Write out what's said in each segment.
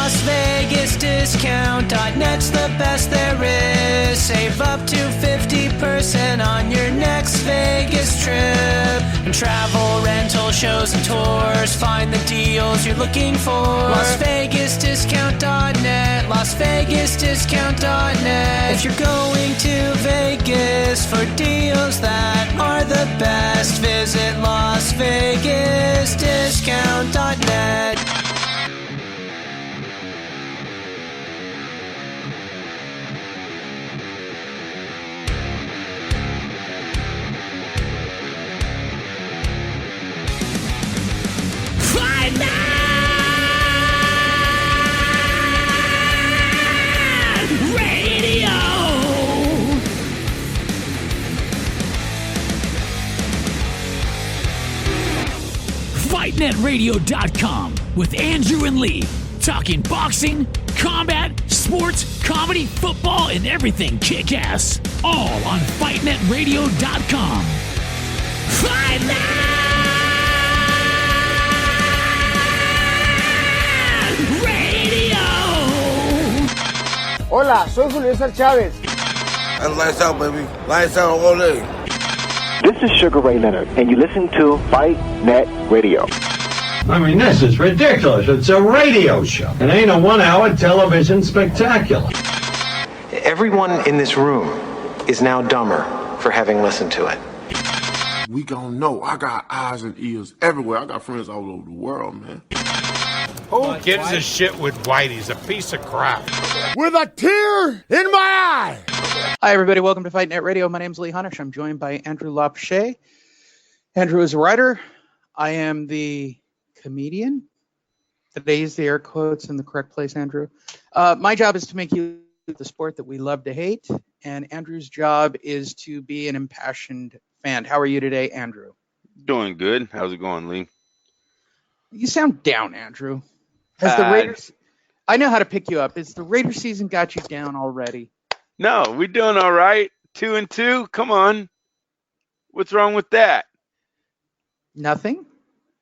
Las Vegas Discount.net's the best there is. Save up to 50% on your next Vegas trip. And travel, rental, shows, and tours. Find the deals you're looking for. Las Vegas Discount.net. Las Vegas Discount.net. If you're going to Vegas for deals that are the best, visit Las Vegas Discount.net. FightNetRadio.com with Andrew and Lee, talking boxing, combat, sports, comedy, football, and everything kick-ass. All on FightNetRadio.com. Fight Net Radio! Hola, soy Julio César Chávez. And lights out, baby. Lights out all day. This is Sugar Ray Leonard, and you listen to Fight Net Radio. I mean, this is ridiculous. It's a radio show. It ain't a one-hour television spectacular. Everyone in this room is now dumber for having listened to it. We gon' know. I got eyes and ears everywhere. I got friends all over the world, man. Who gives a shit with White? He's a piece of crap. With a tear in my eye. Hi, everybody. Welcome to Fight Net Radio. My name's Lee Hunnish. I'm joined by Andrew Lomachenko. Andrew is a writer. I am the comedian. Today's the air quotes in the correct place, Andrew. My job is to make you the sport that we love to hate, and Andrew's job is to be an impassioned fan. How are you today, Andrew? Doing good. How's it going, Lee? You sound down, Andrew. Has the Raiders... I know how to pick you up. Has the Raiders season got you down already? No, we're doing all right. 2-2. Come on. What's wrong with that? Nothing.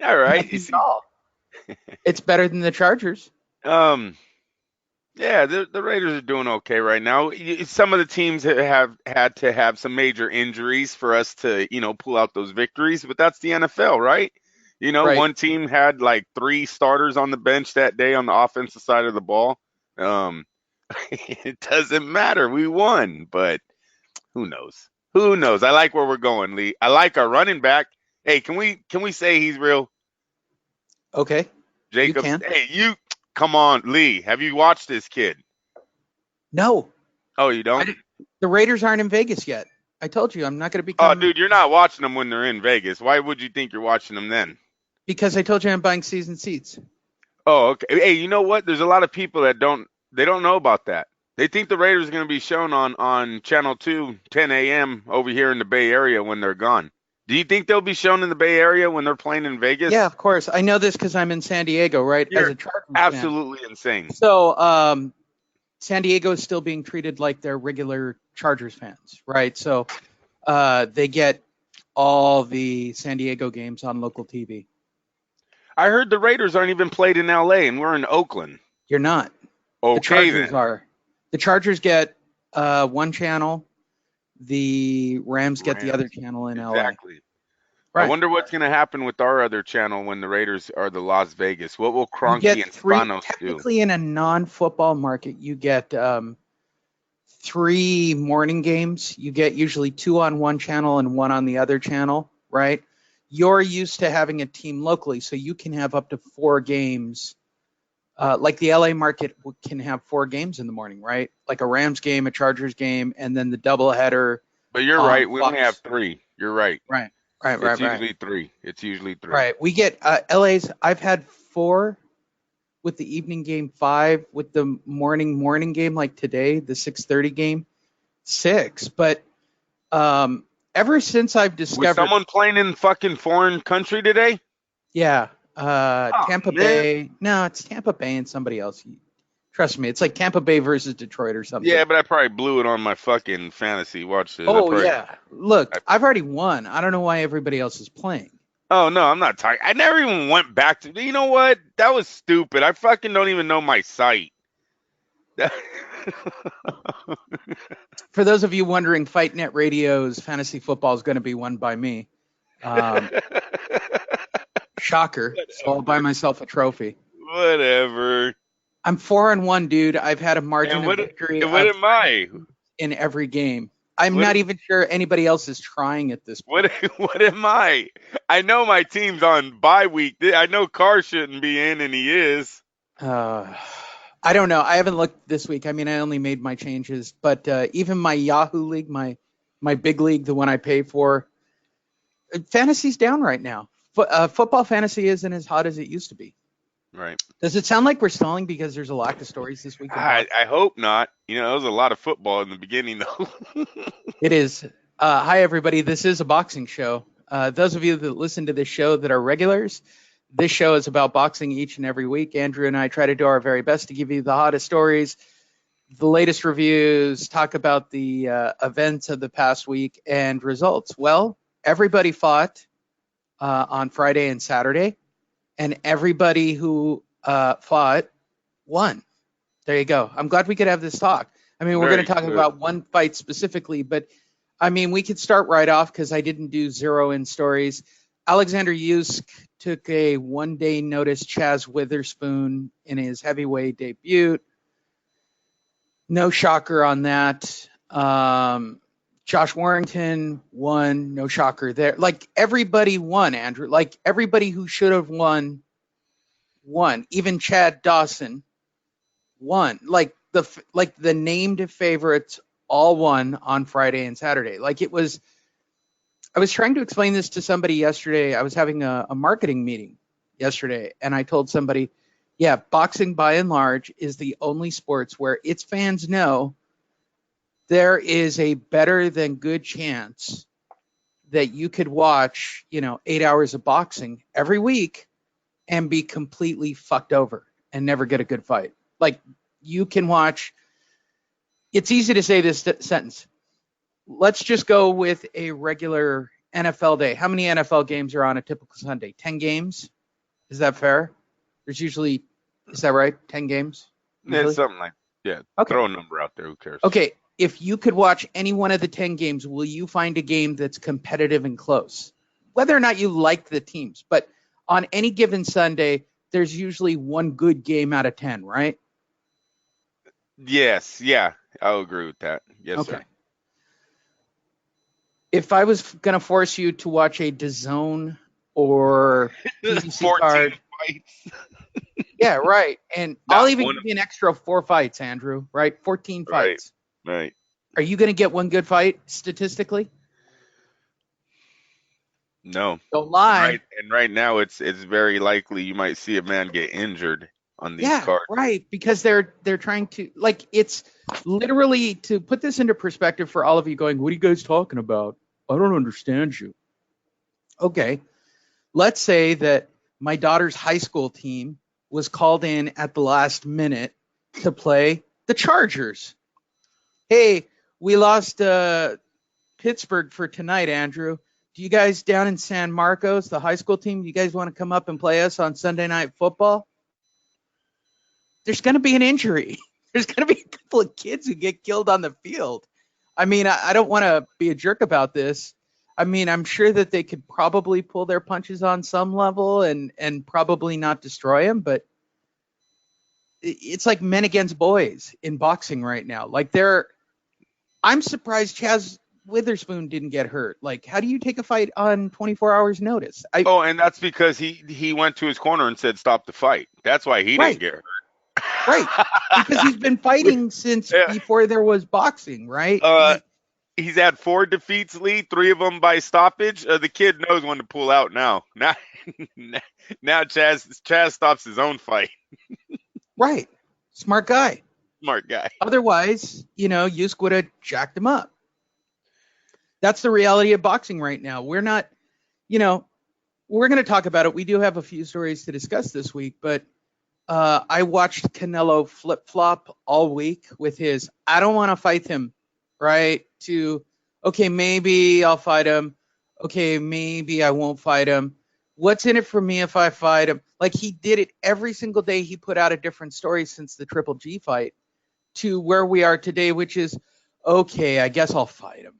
All right. Nothing at all. It's better than the Chargers. Yeah, the Raiders are doing okay right now. Some of the teams have had to have some major injuries for us to, pull out those victories, but that's the NFL, right? Right. One team had like 3 starters on the bench that day on the offensive side of the ball. It doesn't matter. We won, but who knows? Who knows? I like where we're going, Lee. I like our running back. Hey, can we say he's real? Okay. Jacobs. You can. Hey, come on, Lee. Have you watched this kid? No. Oh, you don't? The Raiders aren't in Vegas yet. I told you I'm not going to be. Oh, dude, you're not watching them when they're in Vegas. Why would you think you're watching them then? Because I told you I'm buying season seats. Oh, okay. Hey, you know what? There's a lot of people that don't know about that. They think the Raiders are going to be shown on Channel 2, 10 a.m. over here in the Bay Area when they're gone. Do you think they'll be shown in the Bay Area when they're playing in Vegas? Yeah, of course. I know this because I'm in San Diego, right? You're as a Chargers absolutely fan. Insane. So San Diego is still being treated like they're regular Chargers fans, right? So they get all the San Diego games on local TV. I heard the Raiders aren't even played in L.A. and we're in Oakland. You're not. Okay, the Chargers then. are. The Chargers get one channel. The Rams get the other channel in LA. Exactly. Right. I wonder what's going to happen with our other channel when the Raiders are the Las Vegas. What will Kroenke and Spanos do? Technically, in a non-football market, you get 3 morning games. You get usually 2 on one channel and 1 on the other channel, right? You're used to having a team locally, so you can have up to 4 games. Like the LA market can have 4 games in the morning, right? Like a Rams game, a Chargers game, and then the doubleheader. But you're right. We only have 3. You're right. Right. It's usually 3. It's usually 3. Right. We get LA's. I've had 4 with the evening game, 5 with the morning game, like today, the 6:30 game, 6. But ever since I've discovered. Was someone playing in fucking foreign country today? Yeah. Tampa Bay. No, it's Tampa Bay and somebody else. Trust me, it's like Tampa Bay versus Detroit or something. Yeah, but I probably blew it on my fucking fantasy. Watch this. Oh, yeah. Look, I've already won. I don't know why everybody else is playing. Oh, no, I'm not talking. I never even went back to. You know what? That was stupid. I fucking don't even know my site. For those of you wondering, Fight Net Radio's fantasy football is going to be won by me. Shocker. So I'll buy myself a trophy. Whatever. I'm 4-1, dude. I've had a margin of victory. And what am I? In every game. I'm not even sure anybody else is trying at this point. What am I? I know my team's on bye week. I know Carr shouldn't be in, and he is. I don't know. I haven't looked this week. I mean, I only made my changes. But even my Yahoo League, my big league, the one I pay for, fantasy's down right now. Football fantasy isn't as hot as it used to be. Right. Does it sound like we're stalling because there's a lack of stories this week? I hope not. You know, there was a lot of football in the beginning, though. It is. Hi, everybody. This is a boxing show. Those of you that listen to this show that are regulars, this show is about boxing each and every week. Andrew and I try to do our very best to give you the hottest stories, the latest reviews, talk about the events of the past week and results. Well, everybody fought on Friday and Saturday. And everybody who fought won. There you go. I'm glad we could have this talk. I mean, we're going to talk about one fight specifically, but I mean, we could start right off because I didn't do zero-in stories. Oleksandr Usyk took a one-day notice Chaz Witherspoon in his heavyweight debut. No shocker on that. Josh Warrington won. No shocker there. Like, everybody won, Andrew. Like, everybody who should have won. Even Chad Dawson won. Like the named favorites all won on Friday and Saturday. Like, it was. I was trying to explain this to somebody yesterday. I was having a marketing meeting yesterday, and I told somebody, yeah, boxing by and large is the only sports where its fans know there is a better than good chance that you could watch, 8 hours of boxing every week and be completely fucked over and never get a good fight. Like, you can watch. It's easy to say this sentence. Let's just go with a regular NFL day. How many NFL games are on a typical Sunday? 10 games? Is that fair? There's usually, is that right? 10 games? Yeah, something like, yeah. Okay. Throw a number out there. Who cares? Okay. If you could watch any one of the 10 games, will you find a game that's competitive and close? Whether or not you like the teams, but on any given Sunday, there's usually one good game out of 10, right? Yes. Yeah. I'll agree with that. Yes, okay. Sir. If I was going to force you to watch a DAZN or PBC card, fights. Yeah, right. And I'll even give you an extra 4 fights, Andrew, right? 14 fights. Right. Are you going to get one good fight statistically? No. Don't lie. Right. And right now it's very likely you might see a man get injured on these cards. Right. Because they're trying to, like, it's literally, to put this into perspective for all of you going, what are you guys talking about? I don't understand you. Okay. Let's say that my daughter's high school team was called in at the last minute to play the Chargers. Hey, we lost Pittsburgh for tonight, Andrew. Do you guys down in San Marcos, the high school team, do you guys want to come up and play us on Sunday Night Football? There's going to be an injury. There's going to be a couple of kids who get killed on the field. I mean, I don't want to be a jerk about this. I mean, I'm sure that they could probably pull their punches on some level and probably not destroy them, but it's like men against boys in boxing right now. Like, I'm surprised Chaz Witherspoon didn't get hurt. Like, how do you take a fight on 24 hours notice? And that's because he went to his corner and said, stop the fight. That's why he didn't get hurt. Right. Because he's been fighting since before there was boxing, right? He's had 4 defeats, Lee, 3 of them by stoppage. The kid knows when to pull out now. Now Chaz stops his own fight. Right. Smart guy. Smart guy. Otherwise, Usyk would have jacked him up. That's the reality of boxing right now. We're not, we're going to talk about it. We do have a few stories to discuss this week, but I watched Canelo flip-flop all week with his, I don't want to fight him, right? To, okay, maybe I'll fight him. Okay, maybe I won't fight him. what's in it for me if I fight him? Like, he did it every single day. He put out a different story since the Triple G fight to where we are today, which is, okay, I guess I'll fight him.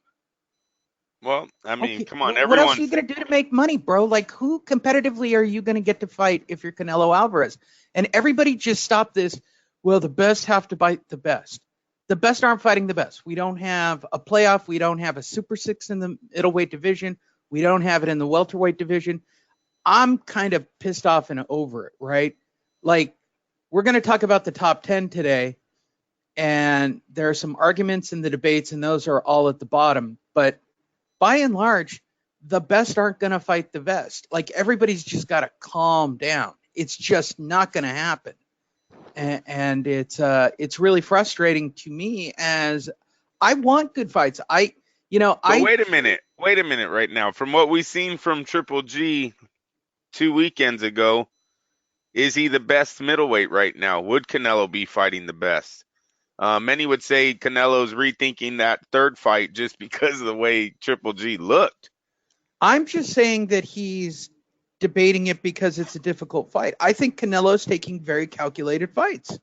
Well, I mean, Okay, come on, what else are you going to do to make money, bro? Like, who competitively are you going to get to fight if you're Canelo Álvarez? And everybody just stop this. Well, the best have to fight the best. The best aren't fighting the best. We don't have a playoff. We don't have a Super Six in the middleweight division. We don't have it in the welterweight division. I'm kind of pissed off and over it, right? Like, we're going to talk about the top 10 today, and there are some arguments in the debates, and those are all at the bottom. But by and large, the best aren't going to fight the best. Like, everybody's just got to calm down. It's just not going to happen. And it's really frustrating to me, as I want good fights. Wait a minute right now. From what we've seen from Triple G 2 weekends ago, is he the best middleweight right now? Would Canelo be fighting the best? Many would say Canelo's rethinking that third fight just because of the way Triple G looked. I'm just saying that he's debating it because it's a difficult fight. I think Canelo's taking very calculated fights.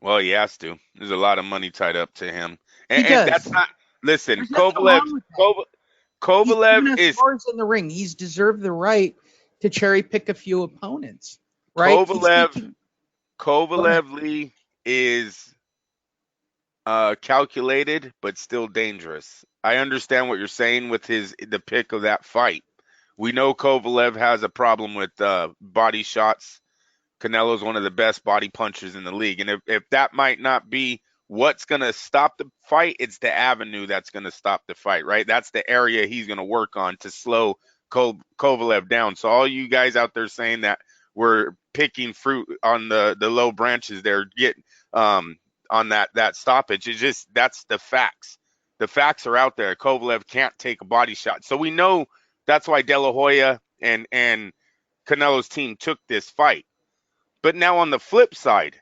Well, he has to. There's a lot of money tied up to him. And that's not, listen, Kovalev is in the ring. He's deserved the right to cherry pick a few opponents, right? Kovalev Lee is calculated, but still dangerous. I understand what you're saying with the pick of that fight. We know Kovalev has a problem with body shots. Canelo's one of the best body punchers in the league. And if that might not be what's going to stop the fight, it's the avenue that's going to stop the fight, right? That's the area he's going to work on to slow Kovalev down. So all you guys out there saying that we're picking fruit on the low branches there, on that stoppage, it's just, that's the facts. The facts are out there. Kovalev can't take a body shot. So we know that's why De La Hoya and Canelo's team took this fight. But now on the flip side,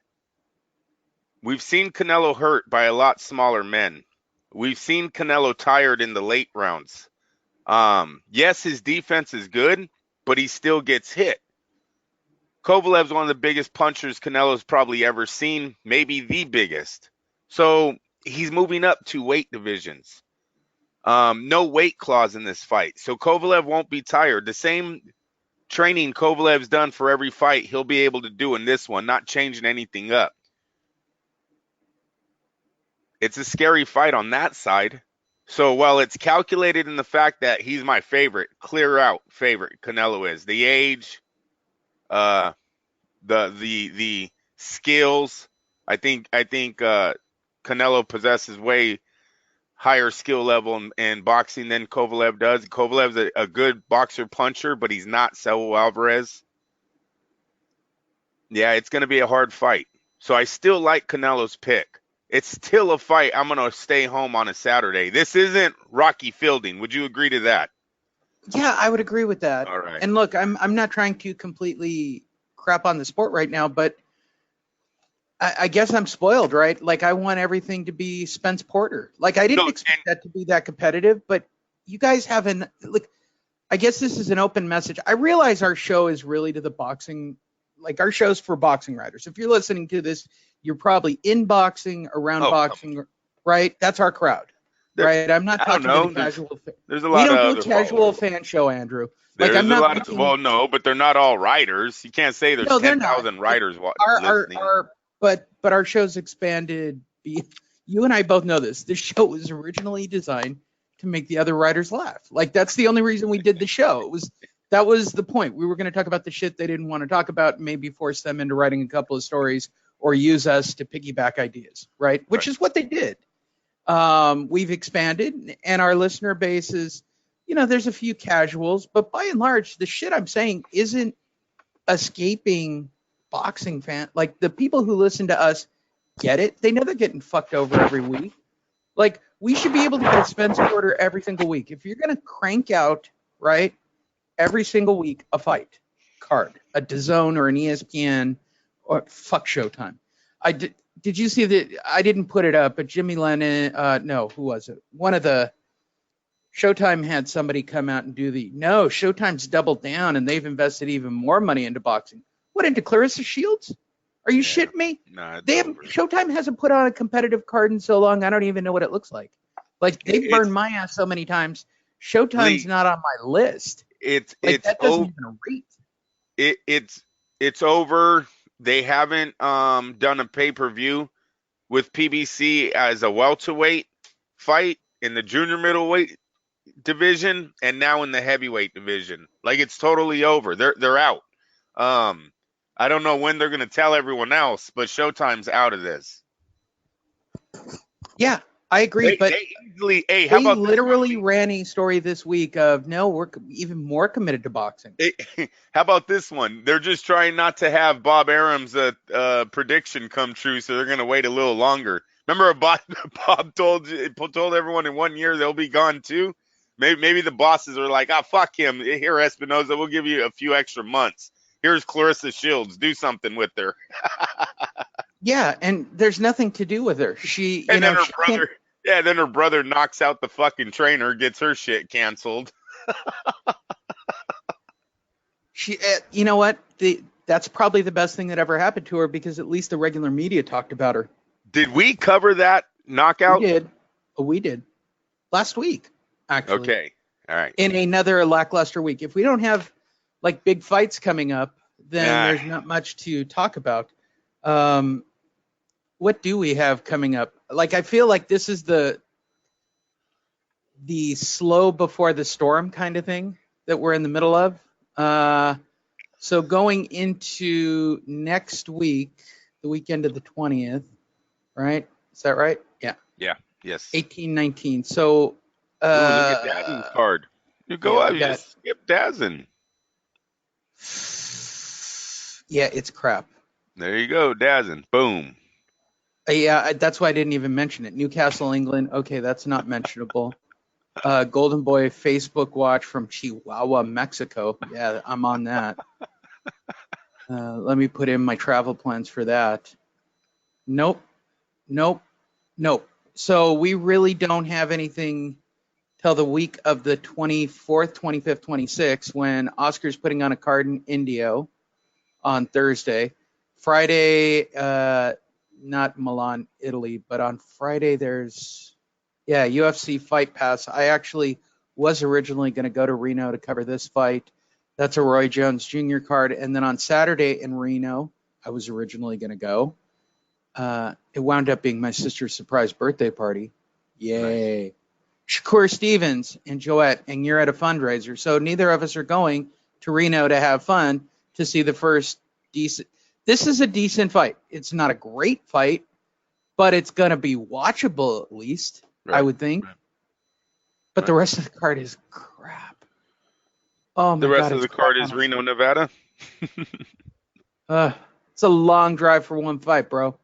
we've seen Canelo hurt by a lot smaller men. We've seen Canelo tired in the late rounds. Yes, his defense is good, but he still gets hit. Kovalev's one of the biggest punchers Canelo's probably ever seen, maybe the biggest. So he's moving up 2 weight divisions. No weight clause in this fight. So Kovalev won't be tired. The same training Kovalev's done for every fight, he'll be able to do in this one, not changing anything up. It's a scary fight on that side. So while it's calculated in the fact that he's my favorite, clear out favorite, Canelo is. The age, the skills, I think Canelo possesses way higher skill level in boxing than Kovalev does. Kovalev's a good boxer puncher, but he's not Saul Alvarez. Yeah, it's going to be a hard fight. So I still like Canelo's pick. It's still a fight I'm going to stay home on a Saturday. This isn't Rocky Fielding. Would you agree to that? Yeah, I would agree with that. All right. And look, I'm not trying to completely crap on the sport right now, but I guess I'm spoiled, right? Like, I want everything to be Spence Porter. Like, I didn't expect that to be that competitive, but you guys haven't. Look, I guess this is an open message. I realize our show is really to the boxing, like, our show's for boxing writers. If you're listening to this, you're probably in boxing, around boxing, right? That's our crowd, right? I'm not talking to the casual fan. There's a lot of we don't do casual fan show, Andrew. Like, there's I'm not a lot making, well, no, but they're not all writers. You can't say there's 10,000 writers listening. But our show's expanded. You and I both know this. This show was originally designed to make the other writers laugh. Like, that's the only reason we did the show. That was the point. We were going to talk about the shit they didn't want to talk about, maybe force them into writing a couple of stories or use us to piggyback ideas, right? Which is what they did. We've expanded, and our listener base is, there's a few casuals, but by and large, the shit I'm saying isn't escaping boxing fan. Like, the people who listen to us get it. They know they're getting fucked over every week. Like, we should be able to get a Spence Porter every single week. If you're going to crank out, right, every single week a fight card, a DAZN or an ESPN or fuck Showtime. Did you see that? I didn't put it up, but Jimmy Lennon, no, who was it? One of the Showtime had somebody come out and do no, Showtime's doubled down and they've invested even more money into boxing. What, into Clarissa Shields? Are you shitting me? Nah, Showtime hasn't put on a competitive card in so long, I don't even know what it looks like. Like, they've burned my ass so many times. Showtime's not on my list. It's that doesn't even rate. It's over. They haven't done a pay-per-view with PBC as a welterweight fight in the junior middleweight division and now in the heavyweight division. Like, it's totally over. They're out. I don't know when they're going to tell everyone else, but Showtime's out of this. Yeah, I agree. But they how about literally ran a story this week of, no, we're even more committed to boxing. How about this one? They're just trying not to have Bob Arum's prediction come true, so they're going to wait a little longer. Remember, Bob told everyone in 1 year they'll be gone too? Maybe the bosses are like, fuck him. Here, Espinoza, we'll give you a few extra months. Here's Clarissa Shields. Do something with her. Yeah, and there's nothing to do with her. Then her brother knocks out the fucking trainer, gets her shit canceled. You know what? That's probably the best thing that ever happened to her, because at least the regular media talked about her. Did we cover that knockout? We did. We did. Last week, actually. Okay. All right. In another lackluster week. If we don't have like big fights coming up, then there's not much to talk about. What do we have coming up? Like, I feel like this is the slow before the storm kind of thing that we're in the middle of. So going into next week, the weekend of the 20th, right? Is that right? Yeah. Yeah. Yes. 18-19. So look at Dazen's card. You go out, you just skip Dazen. Yeah, it's crap. There you go, Dazen. Boom. Yeah, that's why I didn't even mention it. Newcastle, England. Okay, that's not mentionable. Golden Boy Facebook watch from Chihuahua, Mexico. Yeah, I'm on that. Let me put in my travel plans for that. Nope. So we really don't have anything till the week of the 24th, 25th, 26th, when Oscar's putting on a card in Indio on Thursday. Friday, not Milan, Italy, but on Friday there's, UFC Fight Pass. I actually was originally going to go to Reno to cover this fight. That's a Roy Jones Jr. card. And then on Saturday in Reno, I was originally going to go. It wound up being my sister's surprise birthday party. Yay. Nice. Shakur Stevens and Joette, and you're at a fundraiser. So neither of us are going to Reno to have fun to see the first decent. This is a decent fight. It's not a great fight, but it's going to be watchable at least, right, I would think. Right. But the rest of the card is crap. Oh my God. The rest of the card is Reno, Nevada. It's a long drive for one fight, bro.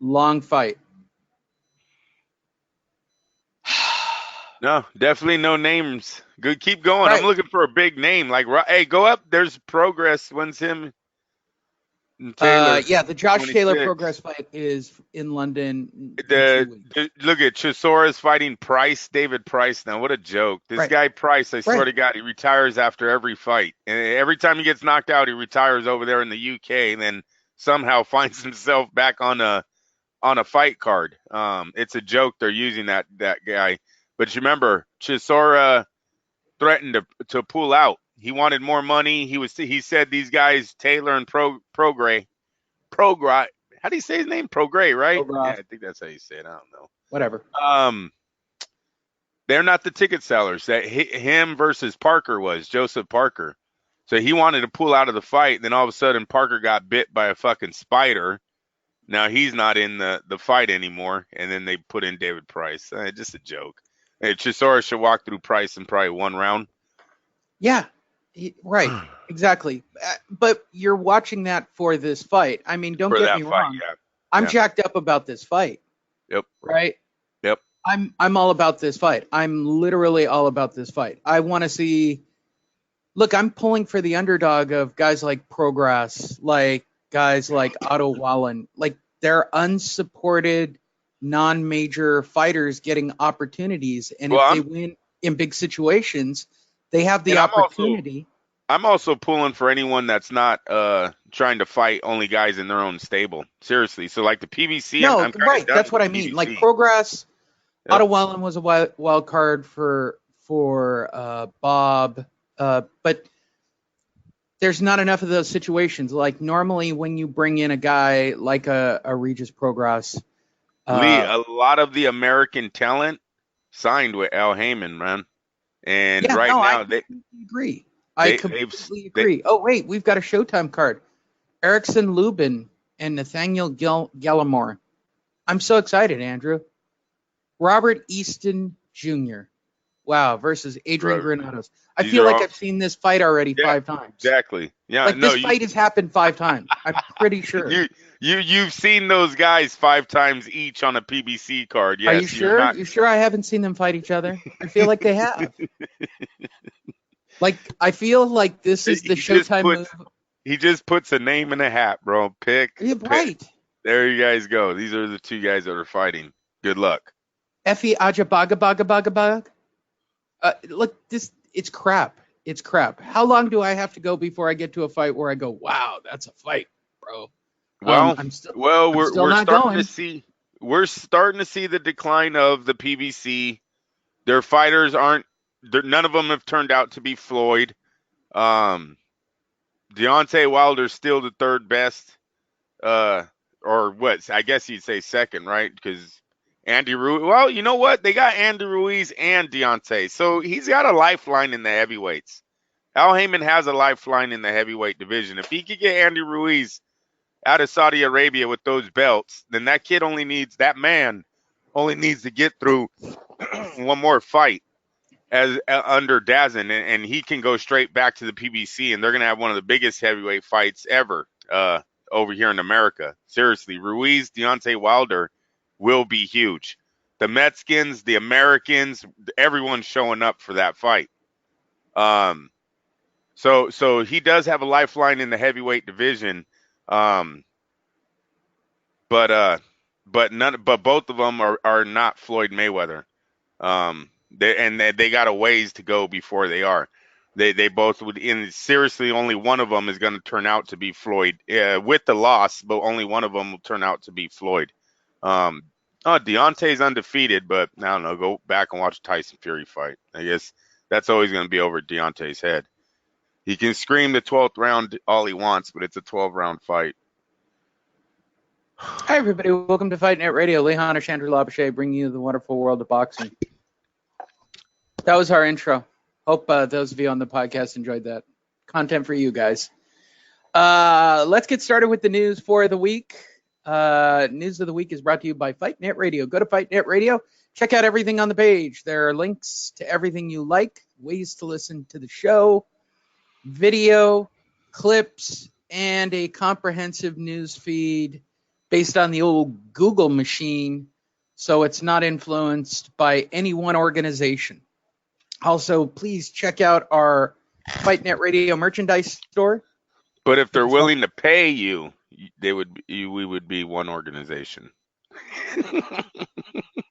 Long fight. No, definitely no names. Good, keep going. Right. I'm looking for a big name. Like, hey, go up. There's Progress. When's him? Taylor, the Josh 26. Taylor Progress fight is in London. Look at Chisora's fighting Price, David Price. Now, what a joke! This guy Price, I swear to God, he retires after every fight, and every time he gets knocked out, he retires over there in the UK, and then somehow finds himself back on a fight card. It's a joke they're using that guy. But you remember, Chisora threatened to pull out. He wanted more money. He said these guys, Taylor and Progray. How do you say his name? Progray, right? Yeah, I think that's how you say it. I don't know. Whatever. They're not the ticket sellers. That him versus Parker was Joseph Parker. So he wanted to pull out of the fight. Then all of a sudden, Parker got bit by a fucking spider. Now he's not in the fight anymore. And then they put in David Price. Just a joke. Chisora should walk through Price in probably one round. Yeah. Right, exactly. But you're watching that for this fight. I mean, don't get me wrong. Yeah. I'm jacked up about this fight. Yep. Right? Yep. I'm all about this fight. I'm literally all about this fight. I want to see. Look, I'm pulling for the underdog of guys like Progress, like guys like Otto Wallen. Like, they're unsupported, non-major fighters getting opportunities, and if they win in big situations, they have the opportunity. I'm also pulling for anyone that's not trying to fight only guys in their own stable. Seriously. So like the PBC. No, I'm right. That's what I mean. PBC. Like Progress, Yep. Otto Wallin was a wild card for Bob, but there's not enough of those situations. Like normally when you bring in a guy like a Regis Progress. Lee, a lot of the American talent signed with Al Heyman, man. And I agree. I completely agree. Oh, wait, we've got a Showtime card. Erickson Lubin and Nathaniel Gallimore. I'm so excited, Andrew. Robert Easton Jr. Wow, versus Adrian Granados. I feel like I've seen this fight already 5 times. Exactly. Yeah. Like this fight has happened 5 times. I'm pretty sure. You've seen those guys 5 times each on a PBC card. Yes. Are you sure? You sure I haven't seen them fight each other? I feel like they have. Like I feel like this is the Showtime move. He just puts a name in a hat, bro. Pick. Right. There you guys go. These are the 2 guys that are fighting. Good luck. Effie Ajabagabagabagabag. Look, it's crap. It's crap. How long do I have to go before I get to a fight where I go, wow, that's a fight, bro? Well, we're starting to see the decline of the PBC. Their fighters none of them have turned out to be Floyd. Deontay Wilder's still the 3rd best, or what? I guess you'd say 2nd, right? Because Andy Ruiz. Well, you know what? They got Andy Ruiz and Deontay, so he's got a lifeline in the heavyweights. Al Heyman has a lifeline in the heavyweight division. If he could get Andy Ruiz out of Saudi Arabia with those belts, then that man only needs to get through one more fight as under Dazin, and he can go straight back to the PBC, and they're going to have one of the biggest heavyweight fights ever over here in America. Seriously, Ruiz, Deontay Wilder will be huge. The Mexicans, the Americans, everyone's showing up for that fight. So he does have a lifeline in the heavyweight division. But both of them are not Floyd Mayweather. They got a ways to go before they are. They both would. Seriously, only one of them is going to turn out to be Floyd with the loss, but only one of them will turn out to be Floyd. Deontay's undefeated, but I don't know. Go back and watch Tyson Fury fight. I guess that's always going to be over Deontay's head. He can scream the 12th round all he wants, but it's a 12-round fight. Hi, everybody. Welcome to Fight Net Radio. Lee Honish, Andrew Lomachenko, bringing you the wonderful world of boxing. That was our intro. Hope those of you on the podcast enjoyed that. Content for you guys. Let's get started with the news for the week. News of the week is brought to you by Fight Net Radio. Go to Fight Net Radio. Check out everything on the page. There are links to everything you like, ways to listen to the show, video, clips, and a comprehensive news feed based on the old Google machine, so it's not influenced by any one organization. Also, please check out our Fight Net Radio merchandise store. But if they're willing to pay you, we would be one organization. Look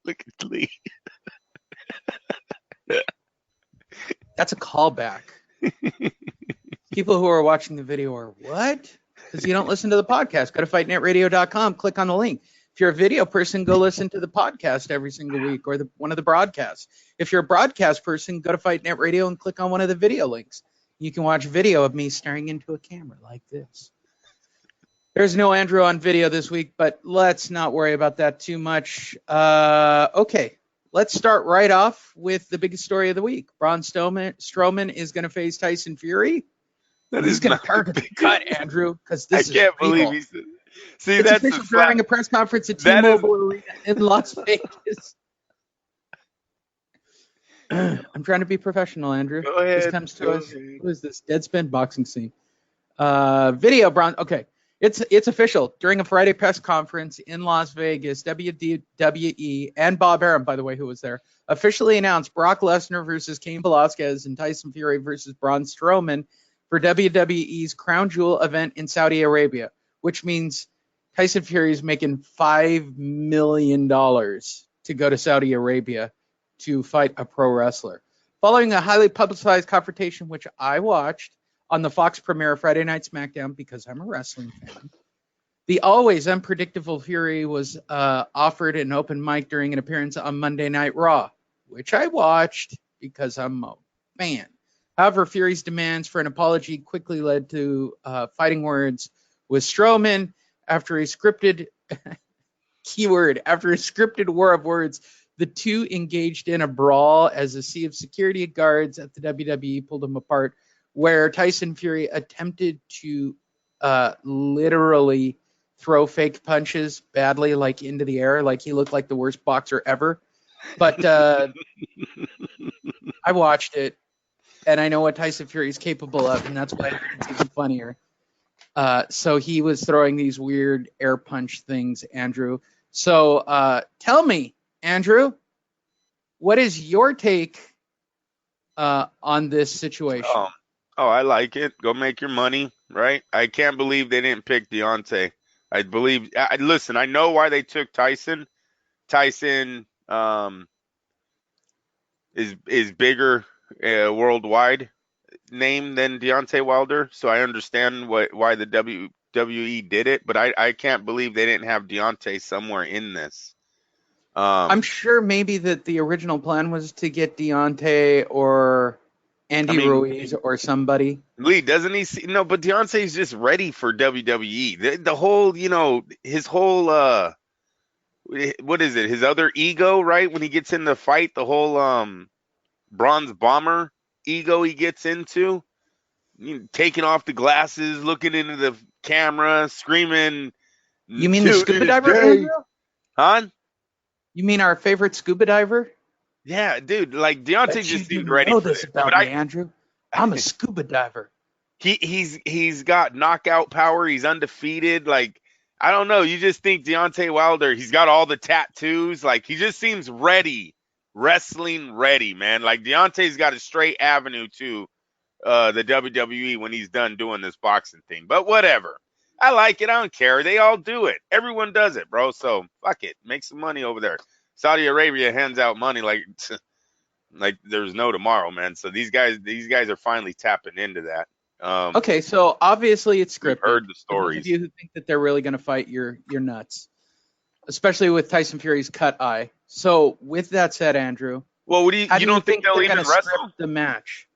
at Lee. That's a callback. People who are watching the video are, what? Because you don't listen to the podcast. Go to fightnetradio.com, click on the link. If you're a video person, go listen to the podcast every single week or one of the broadcasts. If you're a broadcast person, go to Fight Net Radio and click on one of the video links. You can watch video of me staring into a camera like this. There's no Andrew on video this week, but let's not worry about that too much. Okay, let's start right off with the biggest story of the week. Braun Strowman is going to face Tyson Fury. He's going to target the cut, Andrew, because this is can't believe he said. See, it's that's official during a press conference at T-Mobile Arena in Las Vegas. I'm trying to be professional, Andrew. Go ahead. This comes to us. Who is this? Deadspin boxing scene. Video, Braun. Okay. It's official. During a Friday press conference in Las Vegas, WWE and Bob Arum, by the way, who was there, officially announced Brock Lesnar versus Cain Velasquez and Tyson Fury versus Braun Strowman for WWE's Crown Jewel event in Saudi Arabia, which means Tyson Fury is making $5 million to go to Saudi Arabia to fight a pro wrestler. Following a highly publicized confrontation, which I watched on the Fox premiere Friday Night SmackDown because I'm a wrestling fan, the always unpredictable Fury was offered an open mic during an appearance on Monday Night Raw, which I watched because I'm a fan. However, Fury's demands for an apology quickly led to fighting words with Strowman after a scripted war of words. The two engaged in a brawl as a sea of security guards at the WWE pulled them apart, where Tyson Fury attempted to literally throw fake punches badly, like into the air, like he looked like the worst boxer ever. But I watched it, and I know what Tyson Fury is capable of, and that's why it's even funnier. So he was throwing these weird air punch things, Andrew. So tell me, Andrew, what is your take on this situation? Oh, I like it. Go make your money, right? I can't believe they didn't pick Deontay. Listen, I know why they took Tyson. Tyson is bigger worldwide name than Deontay Wilder, so I understand why the WWE did it, but I can't believe they didn't have Deontay somewhere in this. I'm sure maybe that the original plan was to get Deontay or Andy Ruiz or somebody. Lee, doesn't he see? No, but Deontay's just ready for WWE. The whole, his whole, what is it? His other ego, right? When he gets in the fight, the whole bronze bomber ego he gets into, taking off the glasses, looking into the camera, screaming. You mean the scuba diver, Andrew? Huh? You mean our favorite scuba diver? Yeah, dude. Like Deontay just seemed ready. You know this about me, Andrew. I'm a scuba diver. He's got knockout power. He's undefeated. Like, I don't know. You just think Deontay Wilder. He's got all the tattoos. Like, he just seems ready, wrestling ready, man. Like Deontay's got a straight avenue to the WWE when he's done doing this boxing thing. But whatever. I like it. I don't care. They all do it. Everyone does it, bro. So fuck it. Make some money over there. Saudi Arabia hands out money like there's no tomorrow, man. So these guys are finally tapping into that. Okay, so obviously it's scripted. We've heard the stories. Those of you who think that they're really going to fight, you're nuts. Especially with Tyson Fury's cut eye. So with that said, Andrew, well, what do you don't think they'll even wrestle the match?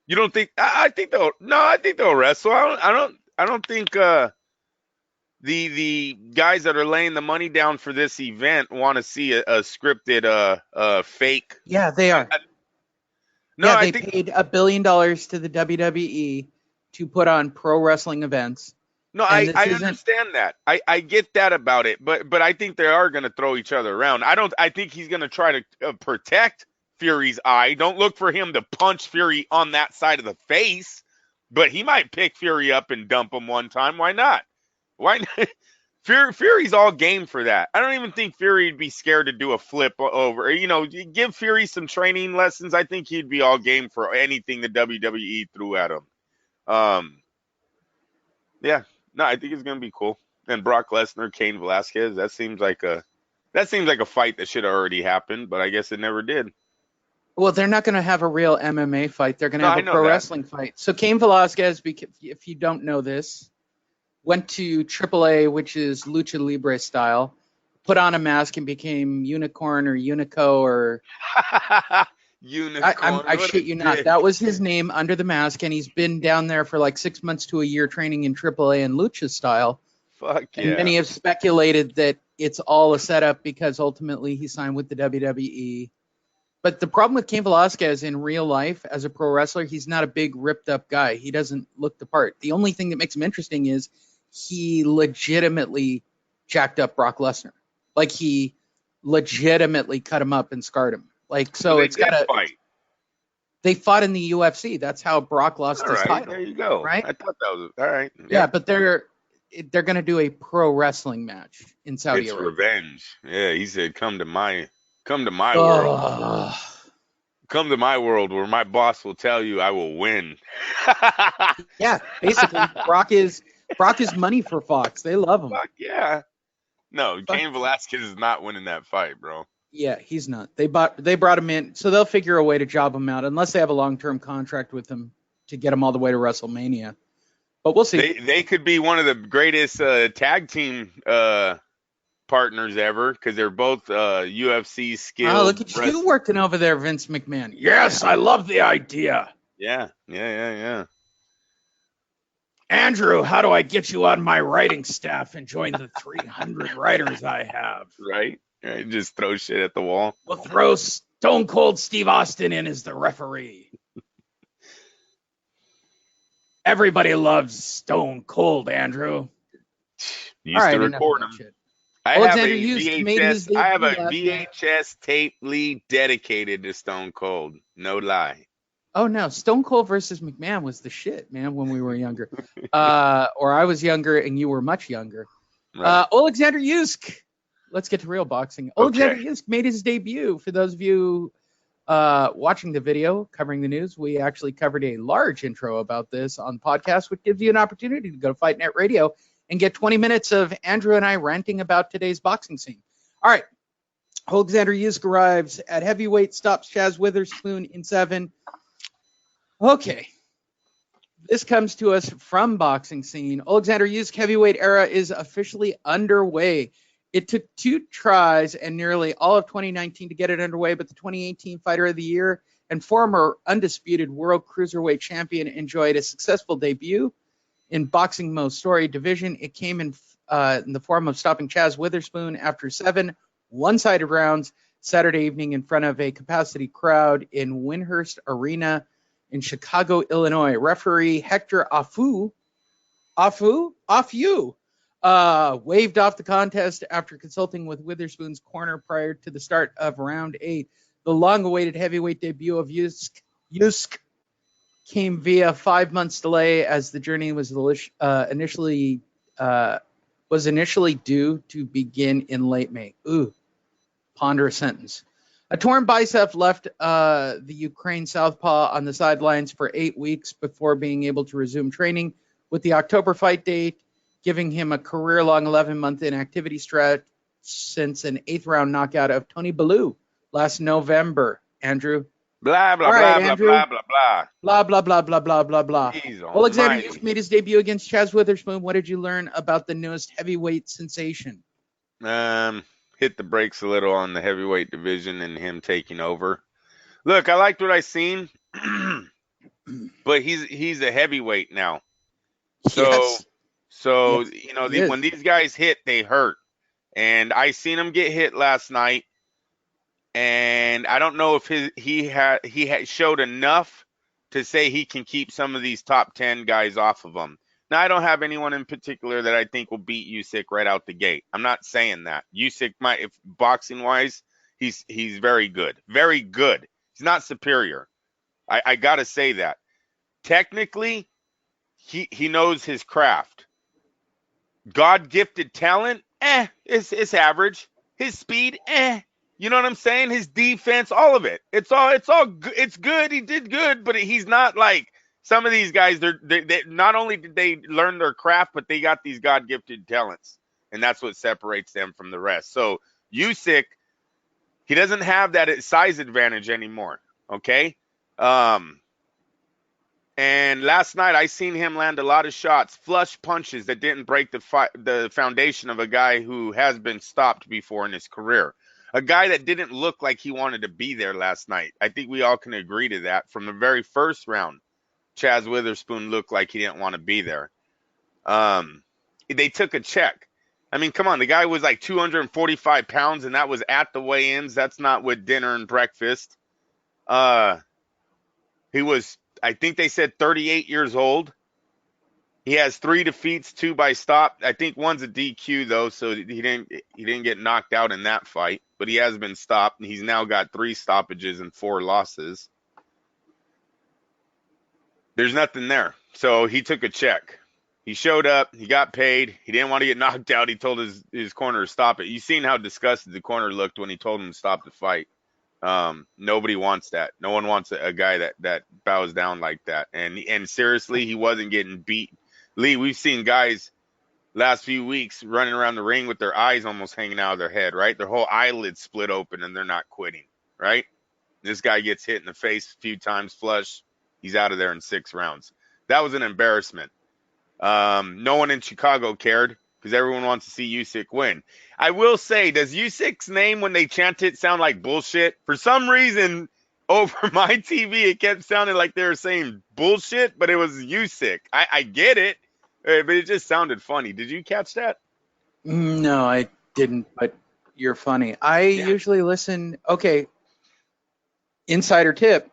You don't think? I think they'll. No, I think they'll wrestle. I don't think the guys that are laying the money down for this event want to see a scripted fake. Yeah, they are. They paid $1 billion to the WWE to put on pro wrestling events. No, I understand that. I get that about it, but I think they are going to throw each other around. I think he's going to try to protect Fury's eye. Don't look for him to punch Fury on that side of the face, but he might pick Fury up and dump him one time. Why not? Why not? Fury's all game for that. I don't even think Fury would be scared to do a flip over. Give Fury some training lessons. I think he'd be all game for anything the WWE threw at him. Yeah. No, I think it's gonna be cool. And Brock Lesnar, Cain Velasquez, that seems like a fight that should have already happened, but I guess it never did. Well, they're not going to have a real MMA fight. They're going to have a pro wrestling fight. So Cain Velasquez, if you don't know this, went to AAA, which is Lucha Libre style, put on a mask and became Unicorn or Unico or Unicorn. I shit you not. That was his name under the mask, and he's been down there for like 6 months to a year training in AAA and Lucha style. Fuck yeah. And many have speculated that it's all a setup because ultimately he signed with the WWE. But the problem with Cain Velasquez in real life as a pro wrestler, he's not a big ripped up guy. He doesn't look the part. The only thing that makes him interesting is he legitimately jacked up Brock Lesnar. Like he legitimately cut him up and scarred him. Like, so it's got to fight. They fought in the UFC. That's how Brock lost his title. There you go. Right? I thought that was all right. Yeah, but they're going to do a pro wrestling match in Saudi Arabia. It's revenge. Yeah, he said, come to my world. Come to my world where my boss will tell you I will win. Yeah, basically, Brock is money for Fox. They love him. Fuck yeah. No, Cain Velasquez is not winning that fight, bro. Yeah, he's not. They brought him in, so they'll figure a way to job him out, unless they have a long-term contract with him to get him all the way to WrestleMania. But we'll see. They could be one of the greatest tag team partners ever, because they're both UFC skilled. Oh, look at you working over there, Vince McMahon. Yes, I love the idea. Yeah. Andrew, how do I get you on my writing staff and join the 300 writers I have? Right. Just throw shit at the wall. We'll throw Stone Cold Steve Austin in as the referee. Everybody loves Stone Cold, Andrew. Used to record them. I have a VHS tape lead dedicated to Stone Cold. No lie. Oh, no. Stone Cold versus McMahon was the shit, man, when we were younger. Or I was younger and you were much younger. Right. Oleksandr Usyk. Let's get to real boxing. Oleksandr Usyk made his debut. For those of you watching the video, covering the news, we actually covered a large intro about this on the podcast, which gives you an opportunity to go to Fight Net Radio and get 20 minutes of Andrew and I ranting about today's boxing scene. All right. Oleksandr Usyk arrives at heavyweight, stops Chaz Witherspoon in 7. Okay. This comes to us from Boxing Scene. Oleksandr Usyk heavyweight era is officially underway. It took 2 tries and nearly all of 2019 to get it underway, but the 2018 Fighter of the Year and former undisputed world cruiserweight champion enjoyed a successful debut in Boxing Most Storied division. It came in the form of stopping Chaz Witherspoon after 7 one-sided rounds Saturday evening in front of a capacity crowd in Windhurst Arena in Chicago, Illinois. Referee Hector Afu waved off the contest after consulting with Witherspoon's corner prior to the start of round 8. The long-awaited heavyweight debut of Usyk came via 5 months delay, as the journey was initially due to begin in late May. Ooh, ponder a sentence. A torn bicep left the Ukraine southpaw on the sidelines for 8 weeks before being able to resume training, with the October fight date giving him a career-long 11-month inactivity stretch since an 8th-round knockout of Tony Bellew last November. Andrew? Blah, blah, blah, blah, blah, blah, blah. Blah, blah, blah, blah, blah, blah, blah. Oleksandr Usyk made his debut against Chaz Witherspoon. What did you learn about the newest heavyweight sensation? Hit the brakes a little on the heavyweight division and him taking over. Look, I liked what I seen, but he's a heavyweight now. So when these guys hit, they hurt. And I seen him get hit last night, and I don't know if he had showed enough to say he can keep some of these top 10 guys off of him. Now, I don't have anyone in particular that I think will beat Usyk right out the gate. I'm not saying that. Usyk might, if boxing-wise, he's very good. Very good. He's not superior. I got to say that. Technically, he knows his craft. God-gifted talent, it's average. His speed, You know what I'm saying? His defense, all of it. It's all good. It's good. He did good, but he's not like some of these guys. They not only did they learn their craft, but they got these God-gifted talents, and that's what separates them from the rest. So Usyk, he doesn't have that size advantage anymore. Okay. And last night I seen him land a lot of shots, flush punches that didn't break the foundation of a guy who has been stopped before in his career. A guy that didn't look like he wanted to be there last night. I think we all can agree to that. From the very first round, Chaz Witherspoon looked like he didn't want to be there. They took a check. I mean, come on. The guy was like 245 pounds, and that was at the weigh-ins. That's not with dinner and breakfast. He was, I think they said 38 years old. He has 3 defeats, 2 by stop. I think one's a DQ though, so he didn't get knocked out in that fight, but he has been stopped, and he's now got 3 stoppages and 4 losses. There's nothing there. So he took a check. He showed up, he got paid, he didn't want to get knocked out. He told his corner to stop it. You seen how disgusted the corner looked when he told him to stop the fight. Nobody wants that. No one wants a guy that bows down like that. And seriously, he wasn't getting beat. Lee, we've seen guys last few weeks running around the ring with their eyes almost hanging out of their head, right? Their whole eyelids split open and they're not quitting, right? This guy gets hit in the face a few times flush. He's out of there in 6 rounds. That was an embarrassment. No one in Chicago cared because everyone wants to see Usyk win. I will say, does Usyk's name when they chant it sound like bullshit? For some reason, over my TV, it kept sounding like they were saying bullshit, but it was Usyk. I get it, but it just sounded funny. Did you catch that? No, I didn't, but you're funny. I usually listen. Okay. Insider tip.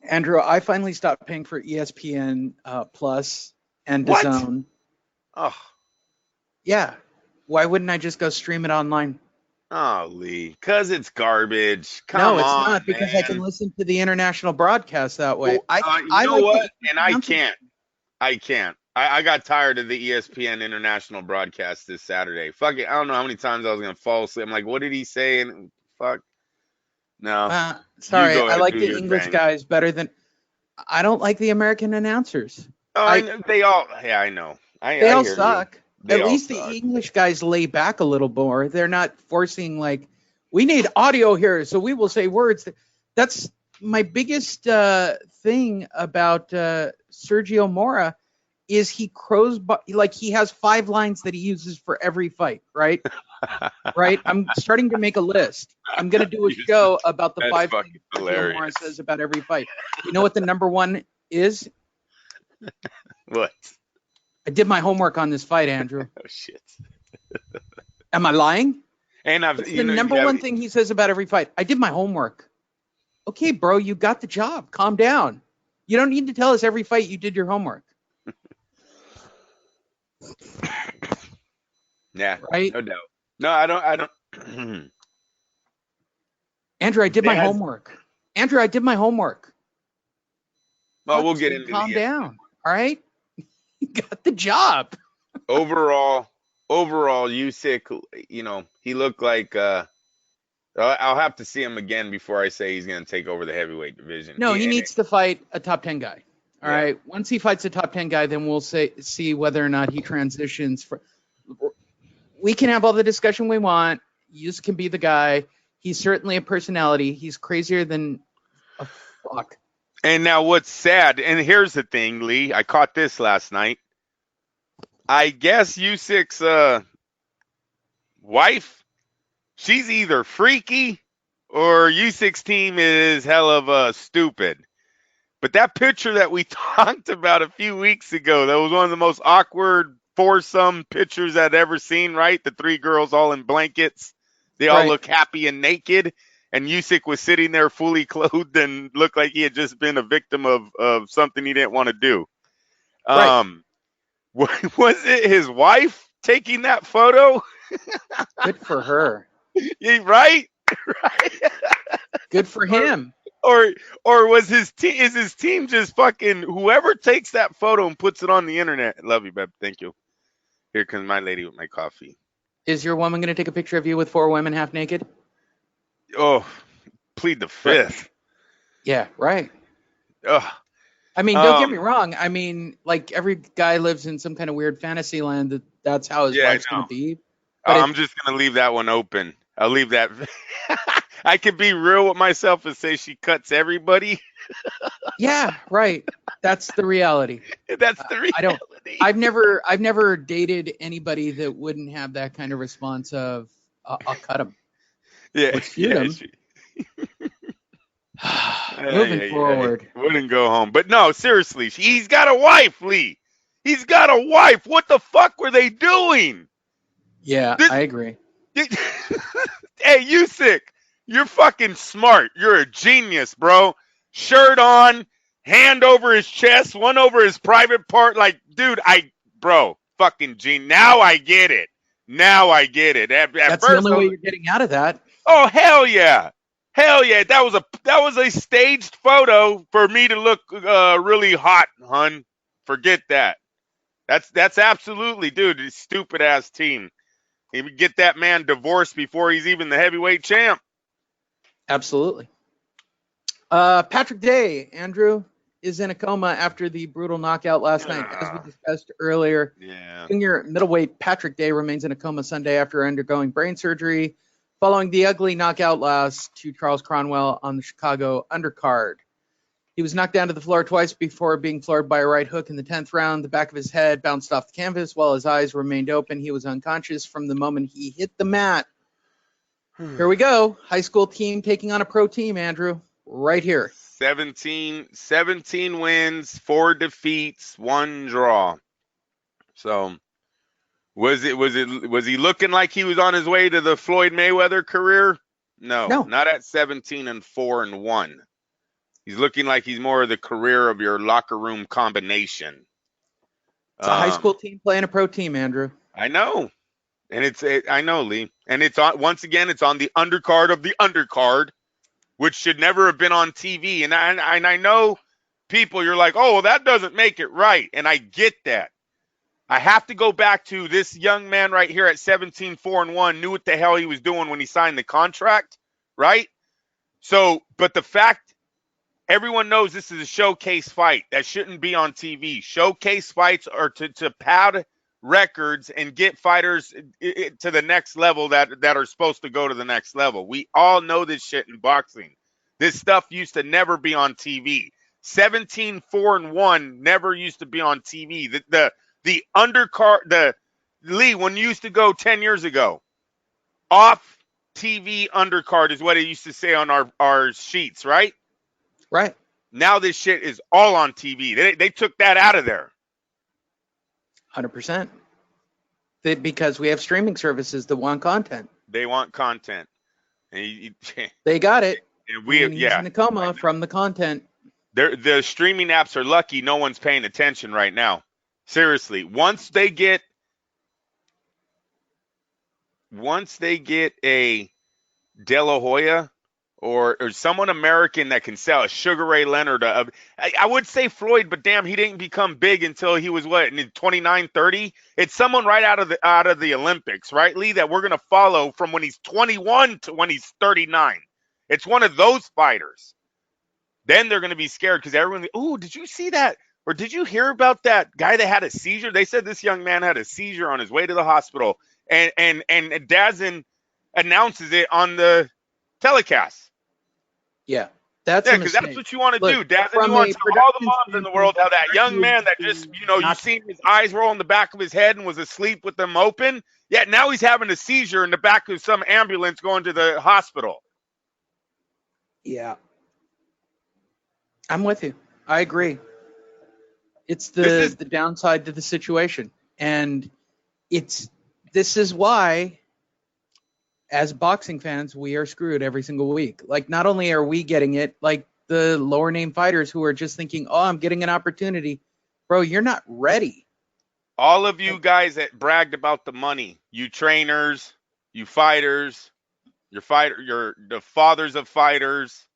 Andrew, I finally stopped paying for ESPN Plus and DAZN. Oh. Yeah. Why wouldn't I just go stream it online? Oh, Lee, because it's garbage. Come no, it's on, not, because man. I can listen to the international broadcast that way. Well, you know like what? And I can't. I got tired of the ESPN international broadcast this Saturday. Fuck it. I don't know how many times I was going to fall asleep. I'm like, what did he say? And fuck. No. Sorry, I like the English guys better than. I don't like the American announcers. Oh, they all. Yeah, I know. They all suck. At least the English guys lay back a little more. They're not forcing like, we need audio here, so we will say words. That's my biggest thing about Sergio Mora is he crows, like he has 5 lines that he uses for every fight, right? Right? I'm starting to make a list. I'm going to do a show about the 5 things Sergio Mora says about every fight. You know what the number 1 is? What? I did my homework on this fight, Andrew. Oh, shit. Am I lying? And the number 1 thing he says about every fight. I did my homework. Okay, bro, you got the job. Calm down. You don't need to tell us every fight you did your homework. Yeah, right? No doubt. No, I don't. Andrew, I did my homework. Andrew, I did my homework. Well, we'll get into calm down. All right? You got the job. Overall, Usyk, you know, he looked like I'll have to see him again before I say he's going to take over the heavyweight division. No, he needs to fight a top 10 guy. All right. Once he fights a top 10 guy, then we'll see whether or not he transitions. We can have all the discussion we want. Usyk can be the guy. He's certainly a personality. He's crazier than a fuck. And now what's sad, and here's the thing, Lee, I caught this last night. I guess Usyk's wife, she's either freaky or Usyk's team is hell of stupid. But that picture that we talked about a few weeks ago, that was one of the most awkward foursome pictures I'd ever seen, right? The 3 girls all in blankets. They all look happy and naked. And Usyk was sitting there fully clothed and looked like he had just been a victim of something he didn't want to do. Was it his wife taking that photo? Good for her. Yeah, right? Good for him. Or was his team? Is his team just fucking whoever takes that photo and puts it on the internet? Love you, babe. Thank you. Here comes my lady with my coffee. Is your woman going to take a picture of you with 4 women half naked? Oh, plead the fifth. Yeah, right. Ugh. I mean, don't get me wrong. I mean, like every guy lives in some kind of weird fantasy land that's how his life's going to be. I'm just going to leave that one open. I'll leave that. I could be real with myself and say she cuts everybody. Yeah, right. That's the reality. That's the reality. I've never dated anybody that wouldn't have that kind of response of I'll cut him. Yeah. Moving forward. Wouldn't go home. But no, seriously, he's got a wife, Lee. He's got a wife. What the fuck were they doing? Yeah, I agree. Hey, Usyk, you're fucking smart. You're a genius, bro. Shirt on, hand over his chest, one over his private part. Like, dude, fucking genius. Now I get it. That's the only way you're getting out of that. Oh, hell yeah. That was a staged photo for me to look really hot, hun. Forget that. That's absolutely, dude, this stupid ass team. He would get that man divorced before he's even the heavyweight champ. Absolutely. Patrick Day, Andrew, is in a coma after the brutal knockout last night, as we discussed earlier. Yeah. Junior middleweight Patrick Day remains in a coma Sunday after undergoing brain surgery following the ugly knockout loss to Charles Cronwell on the Chicago undercard. He was knocked down to the floor twice before being floored by a right hook in the 10th round. The back of his head bounced off the canvas while his eyes remained open. He was unconscious from the moment he hit the mat. Here we go. High school team taking on a pro team, Andrew. Right here. 17 wins, 4 defeats, 1 draw. So was he looking like he was on his way to the Floyd Mayweather career? No. Not at 17-4-1. He's looking like he's more of the career of your locker room combination. It's a high school team playing a pro team, Andrew. I know. And I know, Lee. And it's on, once again, it's on the undercard of the undercard, which should never have been on TV. And I know people, you're like, oh, well, that doesn't make it right. And I get that. I have to go back to this young man right here at 17-4-1 knew what the hell he was doing when he signed the contract, right? So, but the fact, everyone knows this is a showcase fight that shouldn't be on TV. Showcase fights are to pad records and get fighters to the next level that are supposed to go to the next level. We all know this shit in boxing. This stuff used to never be on TV. 17-4-1 never used to be on TV. The undercard, Lee, when you used to go 10 years ago, off TV undercard is what it used to say on our sheets, right? Right. Now this shit is all on TV. They took that out of there. 100%. Because we have streaming services that want content. They want content. And they got it. And he's in a coma from the content. The streaming apps are lucky no one's paying attention right now. Seriously. Once they get a De La Hoya or someone American that can sell a Sugar Ray Leonard. I would say Floyd, but damn, he didn't become big until he was in 29, 30. It's someone right out of the Olympics, right, Lee, that we're going to follow from when he's 21 to when he's 39. It's one of those fighters. Then they're going to be scared because everyone, oh, did you see that? Or did you hear about that guy that had a seizure? They said this young man had a seizure on his way to the hospital. And Dazin announces it on the telecast. Yeah, because that's what you want to do, Dazin. You want to tell all the moms in the world how that young man that just, you seen his eyes roll in the back of his head and was asleep with them open. Yeah, now he's having a seizure in the back of some ambulance going to the hospital. Yeah. I'm with you. I agree. It's the downside to the situation. And this is why, as boxing fans, we are screwed every single week. Like, not only are we getting it, like the lower name fighters who are just thinking, oh, I'm getting an opportunity. Bro, you're not ready. All of you guys that bragged about the money, you trainers, you fighters, the fathers of fighters,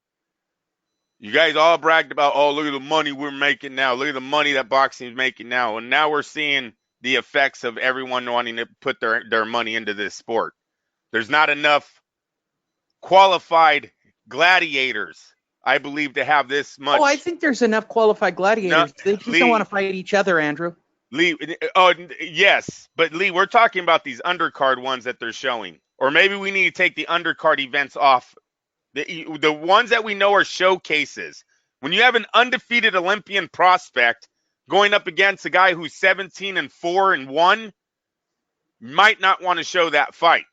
you guys all bragged about, oh, look at the money we're making now. Look at the money that boxing is making now. And now we're seeing the effects of everyone wanting to put their money into this sport. There's not enough qualified gladiators, I believe, to have this much. Oh, I think there's enough qualified gladiators. They just don't want to fight each other, Andrew. Lee, yes. But, Lee, we're talking about these undercard ones that they're showing. Or maybe we need to take the undercard events off. The ones that we know are showcases. When you have an undefeated Olympian prospect going up against a guy who's 17-4-1, you might not want to show that fight.